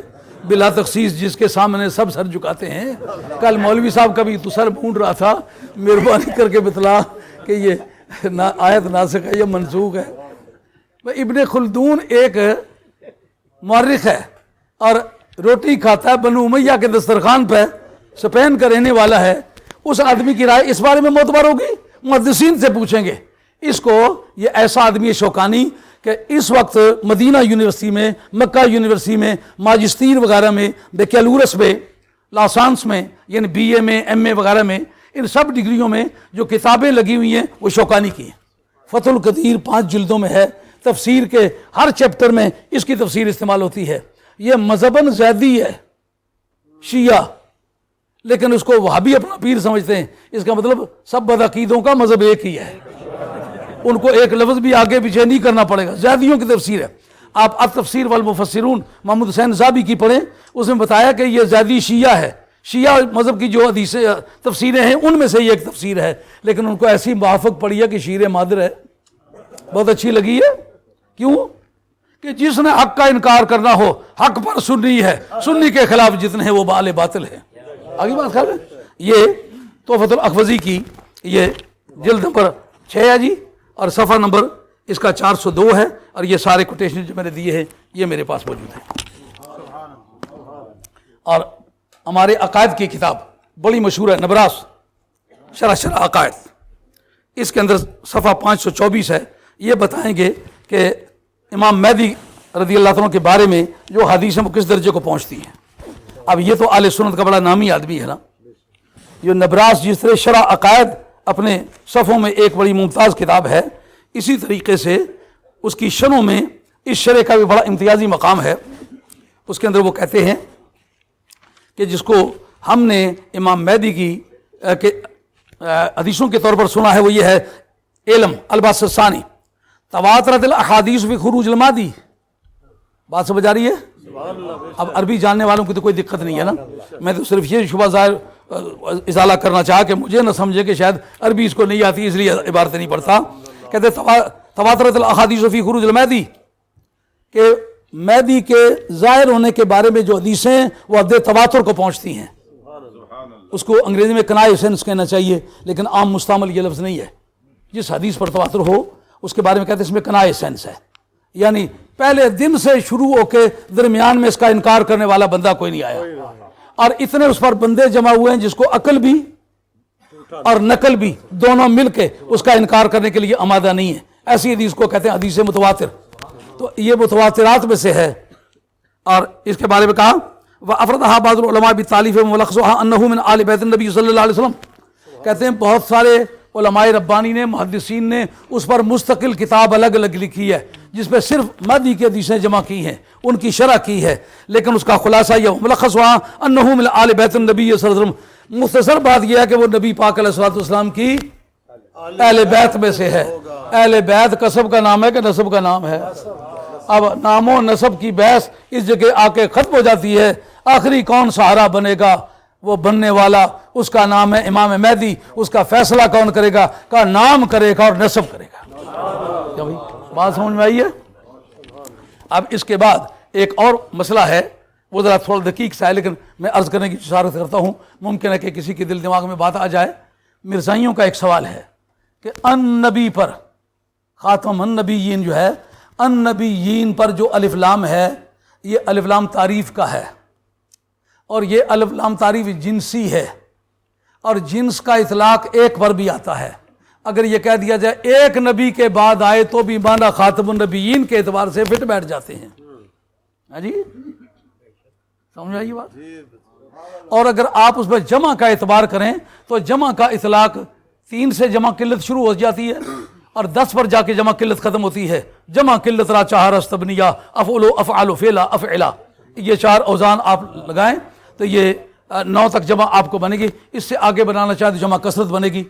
بلا تخصیص جس کے سامنے سب سر جھکاتے ہیں. کل مولوی صاحب کا بھی تو سر مونڈ رہا تھا، مہربانی کر کے بتلا کہ یہ آیت ناسخ ہے یا منسوخ ہے. ابن خلدون ایک مورخ ہے اور روٹی کھاتا ہے بنو امیہ کے دسترخوان پہ، اسپین کا رہنے والا ہے. اس آدمی کی رائے اس بارے میں معتبر ہوگی؟ محدثین سے پوچھیں گے. اس کو یہ ایسا آدمی ہے شوکانی کہ اس وقت مدینہ یونیورسٹی میں، مکہ یونیورسٹی میں، ماجسٹیر وغیرہ میں، بیکیلورس میں، لاسانس میں، یعنی بی اے میں، ایم اے وغیرہ میں، ان سب ڈگریوں میں جو کتابیں لگی ہوئی ہیں وہ شوکانی کی ہیں. فتح القدیر 5 جلدوں میں ہے. تفسیر کے ہر چیپٹر میں اس کی تفسیر استعمال ہوتی ہے. یہ مذہباً زیدی ہے، شیعہ، لیکن اس کو وہابی اپنا پیر سمجھتے ہیں. اس کا مطلب سب بدعقیدوں کا مذہب ایک ہی ہے، ان کو ایک لفظ بھی آگے پیچھے نہیں کرنا پڑے گا. زیادیوں کی تفسیر ہے. آپ التفسیر والمفسرون محمد حسین زابی کی پڑھیں، اس میں بتایا کہ یہ زیدی شیعہ ہے. شیعہ مذہب کی جو حدیثیں تفسیریں ہیں ان میں سے یہ ایک تفسیر ہے، لیکن ان کو ایسی موافق پڑی ہے کہ شیر مادر ہے. بہت اچھی لگی ہے. کیوں؟ کہ جس نے حق کا انکار کرنا ہو، حق پر سنی ہے، سنی کے خلاف جتنے ہیں وہ بال باطل ہے. آگے بات خیال ہے. یہ تحفۃ الاخوذی کی یہ جلد نمبر 6 ہے جی، اور صفحہ نمبر اس کا 402 ہے، اور یہ سارے کوٹیشن جو میں نے دیے ہیں یہ میرے پاس موجود ہیں. اور ہمارے عقائد کی کتاب بڑی مشہور ہے، نبراس شرح عقائد، اس کے اندر صفحہ 524 ہے. یہ بتائیں گے کہ امام مہدی رضی اللہ عنہ کے بارے میں جو حدیثیں وہ کس درجے کو پہنچتی ہیں. اب یہ تو اہل سنت کا بڑا نامی آدمی ہے نا. یہ نبراس جس طرح شرح عقائد اپنے صفوں میں ایک بڑی ممتاز کتاب ہے، اسی طریقے سے اس کی شرحوں میں اس شرح کا بھی بڑا امتیازی مقام ہے. اس کے اندر وہ کہتے ہیں کہ جس کو ہم نے امام مہدی کی حدیثوں کے طور پر سنا ہے وہ یہ ہے علم الباس ثانی تواترت الاحادیث فی خروج المہدی. بات سمجھ آ رہی ہے؟ اب عربی جاننے والوں کی تو کوئی دقت نہیں ہے نا. میں تو صرف یہ شبہ ظاہر ازالہ کرنا چاہا کہ مجھے نہ سمجھے کہ شاید عربی اس کو نہیں آتی اس لیے عبارتیں نہیں پڑھتا. کہتے تواترت الاحادیث فی خروج المہدی، کہ مہدی کے ظاہر ہونے کے بارے میں جو حدیثیں ہیں وہ حد تواتر کو پہنچتی ہیں. اس کو انگریزی میں کنائے سینس کہنا چاہیے، لیکن عام مستعمل یہ لفظ نہیں ہے. جس حدیث پر تواتر ہو اس کے بارے میں کہتے ہیں اس میں کنائے سینس ہے، یعنی پہلے دن سے شروع ہو کے درمیان میں اس کا انکار کرنے والا بندہ کوئی نہیں آیا. اور اتنے اس پر بندے جمع ہوئے ہیں جس کو عقل بھی اور نقل بھی دونوں مل کے اس کا انکار کرنے کے لیے آمادہ نہیں ہے. ایسی حدیث کو کہتے ہیں حدیث متواتر. تو یہ متواترات میں سے ہے. اور اس کے بارے میں کہا وَأَفْرَدَهَا بَعْضُ الْعُلَمَاء بِالتَّعْلِيفِ وَمُلَخَّصُهَا أَنَّهُ مِنْ آلِ بَيْتِ النَّبِيِّ صلی اللہ علیہ وسلم. کہتے ہیں بہت سارے علماء ربانی نے، محدثین نے اس پر مستقل کتاب الگ الگ لکھی ہے جس پہ صرف مہدی کی حدیثیں جمع کی ہیں، ان کی شرح کی ہے، لیکن اس کا خلاصہ یہ ملخصها انه من آل بیت النبی صلی اللہ علیہ وسلم. مختصر بات یہ ہے کہ وہ نبی پاک علیہ الصلوۃ والسلام کی اہل بیت میں سے ہے. اہل بیت کسب کا نام ہے کہ نسب کا نام ہے؟ اب نام و نسب کی بحث اس جگہ آ کے ختم ہو جاتی ہے. آخری کون سہارا بنے گا؟ وہ بننے والا، اس کا نام ہے امام مہدی. اس کا فیصلہ کون کرے گا؟ کا نام کرے گا اور نسب کرے گا. کیا بھائی بات سمجھ میں آئی ہے؟ اب اس کے بعد ایک اور مسئلہ ہے، وہ ذرا تھوڑا دقیق سا ہے، لیکن میں عرض کرنے کی جسارت کرتا ہوں. ممکن ہے کہ کسی کے دل دماغ میں بات آ جائے. مرزائیوں کا ایک سوال ہے کہ ان نبی پر، خاتم النبیین جو ہے النبیین پر جو الف لام ہے یہ الف لام تعریف کا ہے، اور یہ الف لام تعریف جنسی ہے، اور جنس کا اطلاق ایک پر بھی آتا ہے۔ اگر یہ کہہ دیا جائے ایک نبی کے بعد آئے تو بھی مانا خاتم النبیین کے اعتبار سے فٹ بیٹھ جاتے ہیں۔ ہاں جی، سمجھ آئی بات؟ اور اگر آپ اس میں جمع کا اعتبار کریں تو جمع کا اطلاق 3 سے جمع قلت شروع ہو جاتی ہے اور 10 پر جا کے جمع قلت ختم ہوتی ہے۔ جمع قلت را چہار استبنیہ افعلو افعالو فعلا افعلا، یہ 4 اوزان آپ لگائیں تو یہ 9 تک جمع آپ کو بنے گی۔ اس سے آگے بنانا چاہے تو جمع کثرت بنے گی۔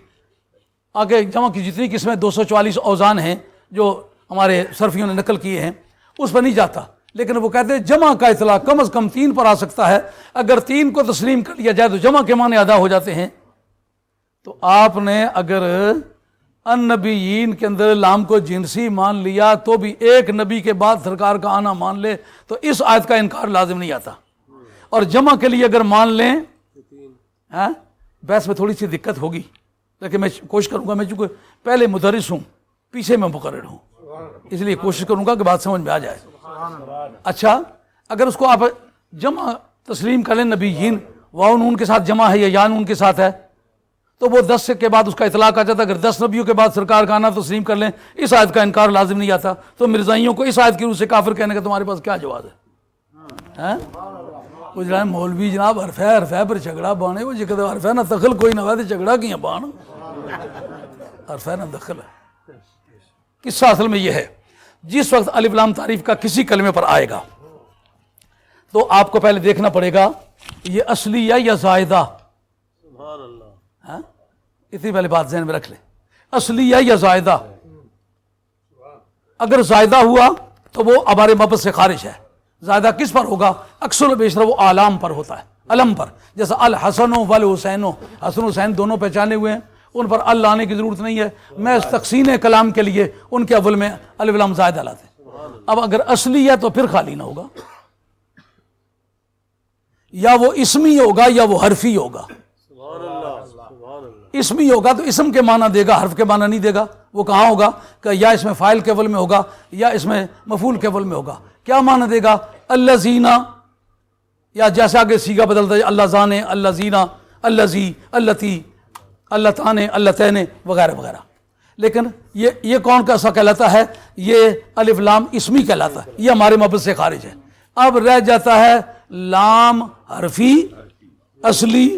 آگے جمع کی جتنی قسمیں 244 اوزان ہیں جو ہمارے صرفیوں نے نقل کیے ہیں اس پر نہیں جاتا، لیکن وہ کہتے ہیں جمع کا اطلاق کم از کم 3 پر آ سکتا ہے۔ اگر 3 کو تسلیم کر لیا جائے تو جمع کے معنی ادا ہو جاتے ہیں۔ تو آپ نے اگر النبیین کے اندر لام کو جنسی مان لیا تو بھی ایک نبی کے بعد سرکار کا آنا مان لے تو اس آیت کا انکار لازم نہیں آتا۔ اور جمع کے لیے اگر مان لیں بحث میں تھوڑی سی دقت ہوگی، لیکن میں کوشش کروں گا، میں چونکہ پہلے مدرس ہوں پیچھے میں مقرر ہوں، اس لیے کوشش کروں گا کہ بات سمجھ میں آ جائے۔ اچھا، اگر اس کو آپ جمع تسلیم کر لیں نبیین، واو نون کے ساتھ جمع ہے یا یا نون کے ساتھ ہے، تو وہ 10 کے بعد اس کا اطلاق آ جاتا ہے۔ اگر 10 نبیوں کے بعد سرکار کا آنا تسلیم کر لیں، اس آیت کا انکار لازم نہیں آتا۔ تو مرزائیوں کو اس آیت کی روح سے کافر کہنے کا تمہارے پاس کیا جواز ہے؟ وہ جناب مولوی جناب حرفہ پر جھگڑا بانے، وہ جکد حرفہ نہ دخل کوئی نہ ویدے جھگڑا کیا بان، حرفہ نہ دخل ہے۔ قصہ اصل میں یہ ہے، جس وقت الف لام تعریف کا کسی کلمے پر آئے گا تو آپ کو پہلے دیکھنا پڑے گا یہ اصلی ہے یا زائدہ۔ اتنی پہلے بات ذہن میں رکھ لیں، اصلی ہے یا زائدہ۔ اگر زائدہ ہوا تو وہ ہمارے مبحث سے خارج ہے۔ زائدہ کس پر ہوگا؟ اکثر و بیشتر وہ آلام پر ہوتا ہے، علم پر، جیسا الحسن والحسین، حسن حسین دونوں پہچانے ہوئے ہیں، ان پر ال لانے کی ضرورت نہیں ہے، میں تقسیم کلام کے لیے ان کے اول میں الف لام زائدہ لاتے ہیں۔ اب اگر اصلی ہے تو پھر خالی نہ ہوگا، یا وہ اسمی ہوگا یا وہ حرفی ہوگا۔ اسمی ہوگا تو اسم کے معنی دے گا، حرف کے معنی نہیں دے گا۔ وہ کہاں ہوگا کہ یا اس میں فاعل کے اول میں ہوگا یا اس میں مفعول کے اول میں ہوگا۔ کیا معنی دے گا؟ الذین، یا جیسے آگے سیگا بدلتا ہے، اللہ زان، اللہ زینا، الذی، اللتی، اللہ تانے، اللہ تینے وغیرہ وغیرہ۔ لیکن یہ کون کا سا کہلاتا ہے؟ یہ الف لام اسمی کہلاتا ہے، یہ ہمارے مبحث سے خارج ہے۔ اب رہ جاتا ہے لام حرفی اصلی،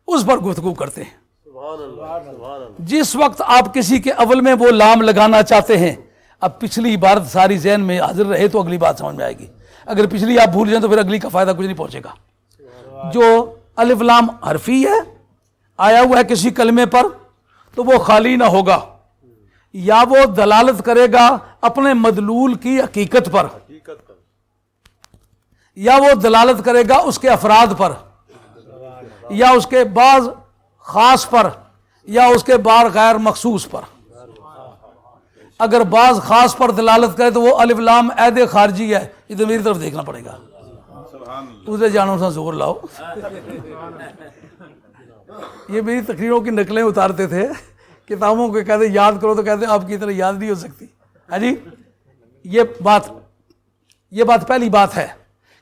اس پر گفتگو کرتے ہیں۔ جس وقت آپ کسی کے اول میں وہ لام لگانا چاہتے ہیں، اب پچھلی عبارت ساری ذہن میں حاضر رہے تو اگلی بات سمجھ میں آئے گی، اگر پچھلی آپ بھول جائیں تو پھر اگلی کا فائدہ کچھ نہیں پہنچے گا۔ جو الف لام حرفی ہے آیا ہوا ہے کسی کلمے پر تو وہ خالی نہ ہوگا، یا وہ دلالت کرے گا اپنے مدلول کی حقیقت پر، یا وہ دلالت کرے گا اس کے افراد پر، یا اس کے بعض خاص پر، یا اس کے بعض غیر مخصوص پر۔ اگر بعض خاص پر دلالت کرے تو وہ الف لام عید خارجی ہے، ادھر میری طرف دیکھنا پڑے گا، اسے جانو سا زور لاؤ۔ یہ میری تقریروں کی نقلیں اتارتے تھے، کتابوں کو کہتے یاد کرو تو کہتے آپ کی طرح یاد نہیں ہو سکتی۔ ہاں جی، یہ بات پہلی بات ہے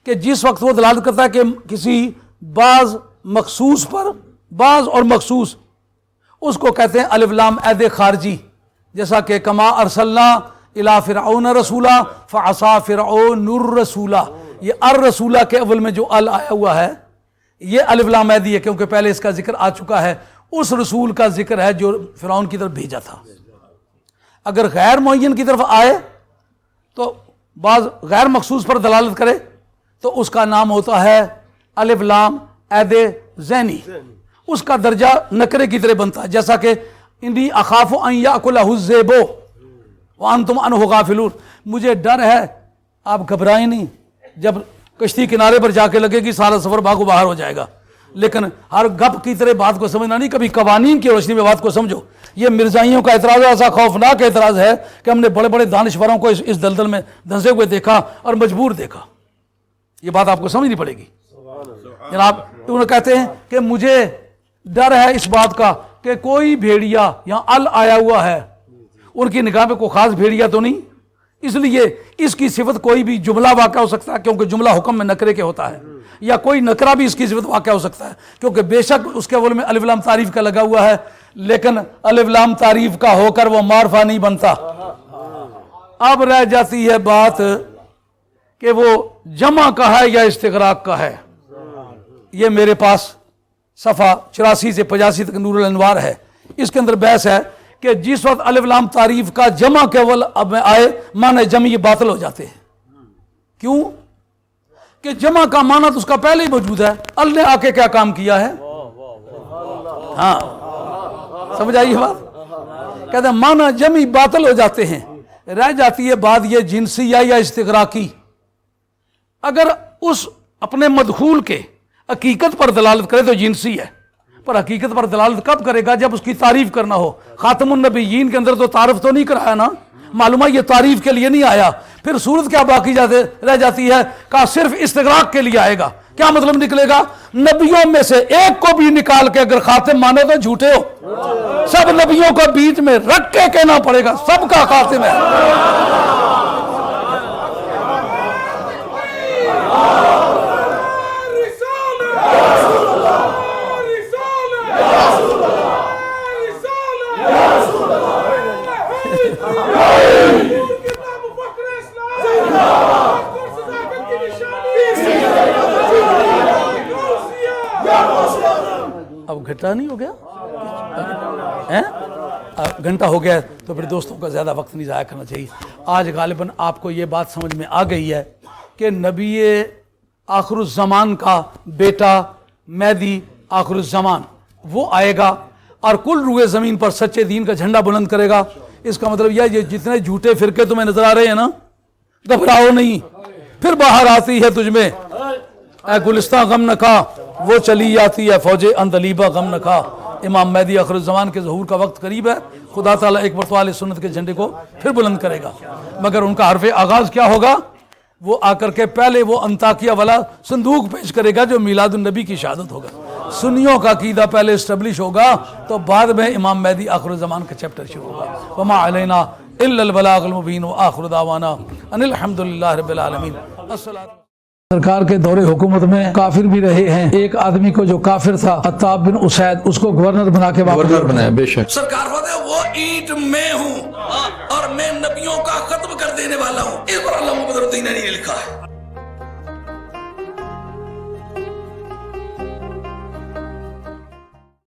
کہ جس وقت وہ دلالت کرتا ہے کہ کسی بعض مخصوص پر، بعض اور مخصوص، اس کو کہتے ہیں الف لام عید خارجی۔ جیسا کہ کما ارسلنا الی فرعون رسولا فعصا فرعون الرسولا، یہ الرسولہ کے اول میں جو ال آیا ہوا ہے یہ الف لام عیدی ہے، کیونکہ پہلے اس کا ذکر آ چکا ہے، اس رسول کا ذکر ہے جو فرعون کی طرف بھیجا تھا۔ اگر غیر معین کی طرف آئے تو بعض غیر مخصوص پر دلالت کرے تو اس کا نام ہوتا ہے الف لام عید ذہنی، اس کا درجہ نکرے کی طرح بنتا ہے۔ جیسا کہ انی اخاف ان یاکلہ الذئب وانتم عنہ غافلون، مجھے ڈر ہے، آپ گھبرائیں نہیں، جب کشتی کنارے پر جا کے لگے گی سارا سفر بھاگو باہر ہو جائے گا، لیکن ہر گپ کی طرح بات کو سمجھنا نہیں، کبھی قوانین کی روشنی میں بات کو سمجھو۔ یہ مرزائیوں کا اعتراض ایسا خوفناک اعتراض ہے کہ ہم نے بڑے بڑے دانشوروں کو اس دلدل میں دھنسے ہوئے دیکھا اور مجبور دیکھا، یہ بات آپ کو سمجھنی پڑے گی۔ جناب انہوں نے کہتے ہیں کہ مجھے ڈر ہے اس بات کا کہ کوئی بھیڑیا، یہاں ال آیا ہوا ہے، ان کی نگاہ میں کوئی خاص بھیڑیا تو نہیں، اس لیے اس کی صفت کوئی بھی جملہ واقع ہو سکتا ہے کیونکہ جملہ حکم میں نکرے کے ہوتا ہے، یا کوئی نکرہ بھی اس کی صفت واقع ہو سکتا ہے کیونکہ بے شک اس کے اول میں الف لام تعریف کا لگا ہوا ہے، لیکن الف لام تعریف کا ہو کر وہ معرفہ نہیں بنتا۔ اب رہ جاتی ہے بات کہ وہ جمع کا ہے یا استغراق کا ہے۔ یہ میرے پاس صفحہ 84 سے 85 تک نور الانوار ہے، اس کے اندر بحث ہے کہ جس وقت الف لام تعریف کا جمع کے اول اب میں آئے معنی جمع یہ باطل ہو جاتے ہیں۔ کیوں؟ کہ جمع کا معنی تو اس کا پہلے ہی موجود ہے، ال نے آ کے کیا کام کیا ہے؟ ہاں سمجھ آئی یہ بات؟ کہتے ہیں معنی جمع باطل ہو جاتے ہیں، رہ جاتی ہے بات یہ جنسی یا استغراقی۔ اگر اس اپنے مدخول کے حقیقت پر دلالت کرے تو جنسی ہے، پر حقیقت پر دلالت کب کرے گا؟ جب اس کی تعریف کرنا ہو۔ خاتم النبیین کے اندر تو تعارف تو نہیں کرایا نا، معلومہ یہ تعریف کے لیے نہیں آیا، پھر صورت کیا باقی رہ جاتی ہے؟ کہا صرف استغراق کے لیے آئے گا۔ کیا مطلب نکلے گا؟ نبیوں میں سے ایک کو بھی نکال کے اگر خاتم مانے تو جھوٹے ہو، سب نبیوں کو بیچ میں رکھ کے کہنا پڑے گا سب کا خاتم ہے۔ اب گھٹا نہیں ہو گیا؟ گھنٹہ ہو گیا تو پھر دوستوں کا زیادہ وقت نہیں ضائع کرنا چاہیے۔ آج غالباً آپ کو یہ بات سمجھ میں آ گئی ہے کہ نبی آخر الزمان کا بیٹا مہدی آخر الزمان وہ آئے گا اور کل روئے زمین پر سچے دین کا جھنڈا بلند کرے گا۔ اس کا مطلب یہ جتنے جھوٹے فرقے تمہیں نظر آ رہے ہیں نا، گھبراؤ نہیں، پھر باہر آتی ہے تجھ میں اے گلستان غم نہ کھا، وہ چلی آتی ہے فوج اندلیبہ غم نہ کھا۔ امام مہدی آخر الزمان کے ظہور کا وقت قریب ہے، خدا تعالیٰ ایک مرتبہ اہل سنت کے جھنڈے کو پھر بلند کرے گا، مگر ان کا حرف آغاز کیا ہوگا؟ وہ آ کر کے پہلے وہ انطاکیہ والا صندوق پیش کرے گا جو میلاد النبی کی شہادت ہوگا۔ سنیوں کا عقیدہ پہلے اسٹیبلش ہوگا تو بعد میں امام مہدی آخر الزمان کا چیپٹر شروع ہوگا۔ وما علینا الا البلاغ المبین وآخر دعوانا ان الحمدللہ رب العالمین۔ سرکار کے دور حکومت میں کافر بھی رہے ہیں، ایک آدمی کو جو کافر تھا عطاب بن اسید، اس کو گورنر بنا کے گورنر بنایا، بے شک۔ سرکار فرماتے ہیں وہ اینٹ میں ہوں اور میں نبیوں کا ختم کر دینے والا ہوں، اس پر علامہ بدر الدین نے لکھا ہے۔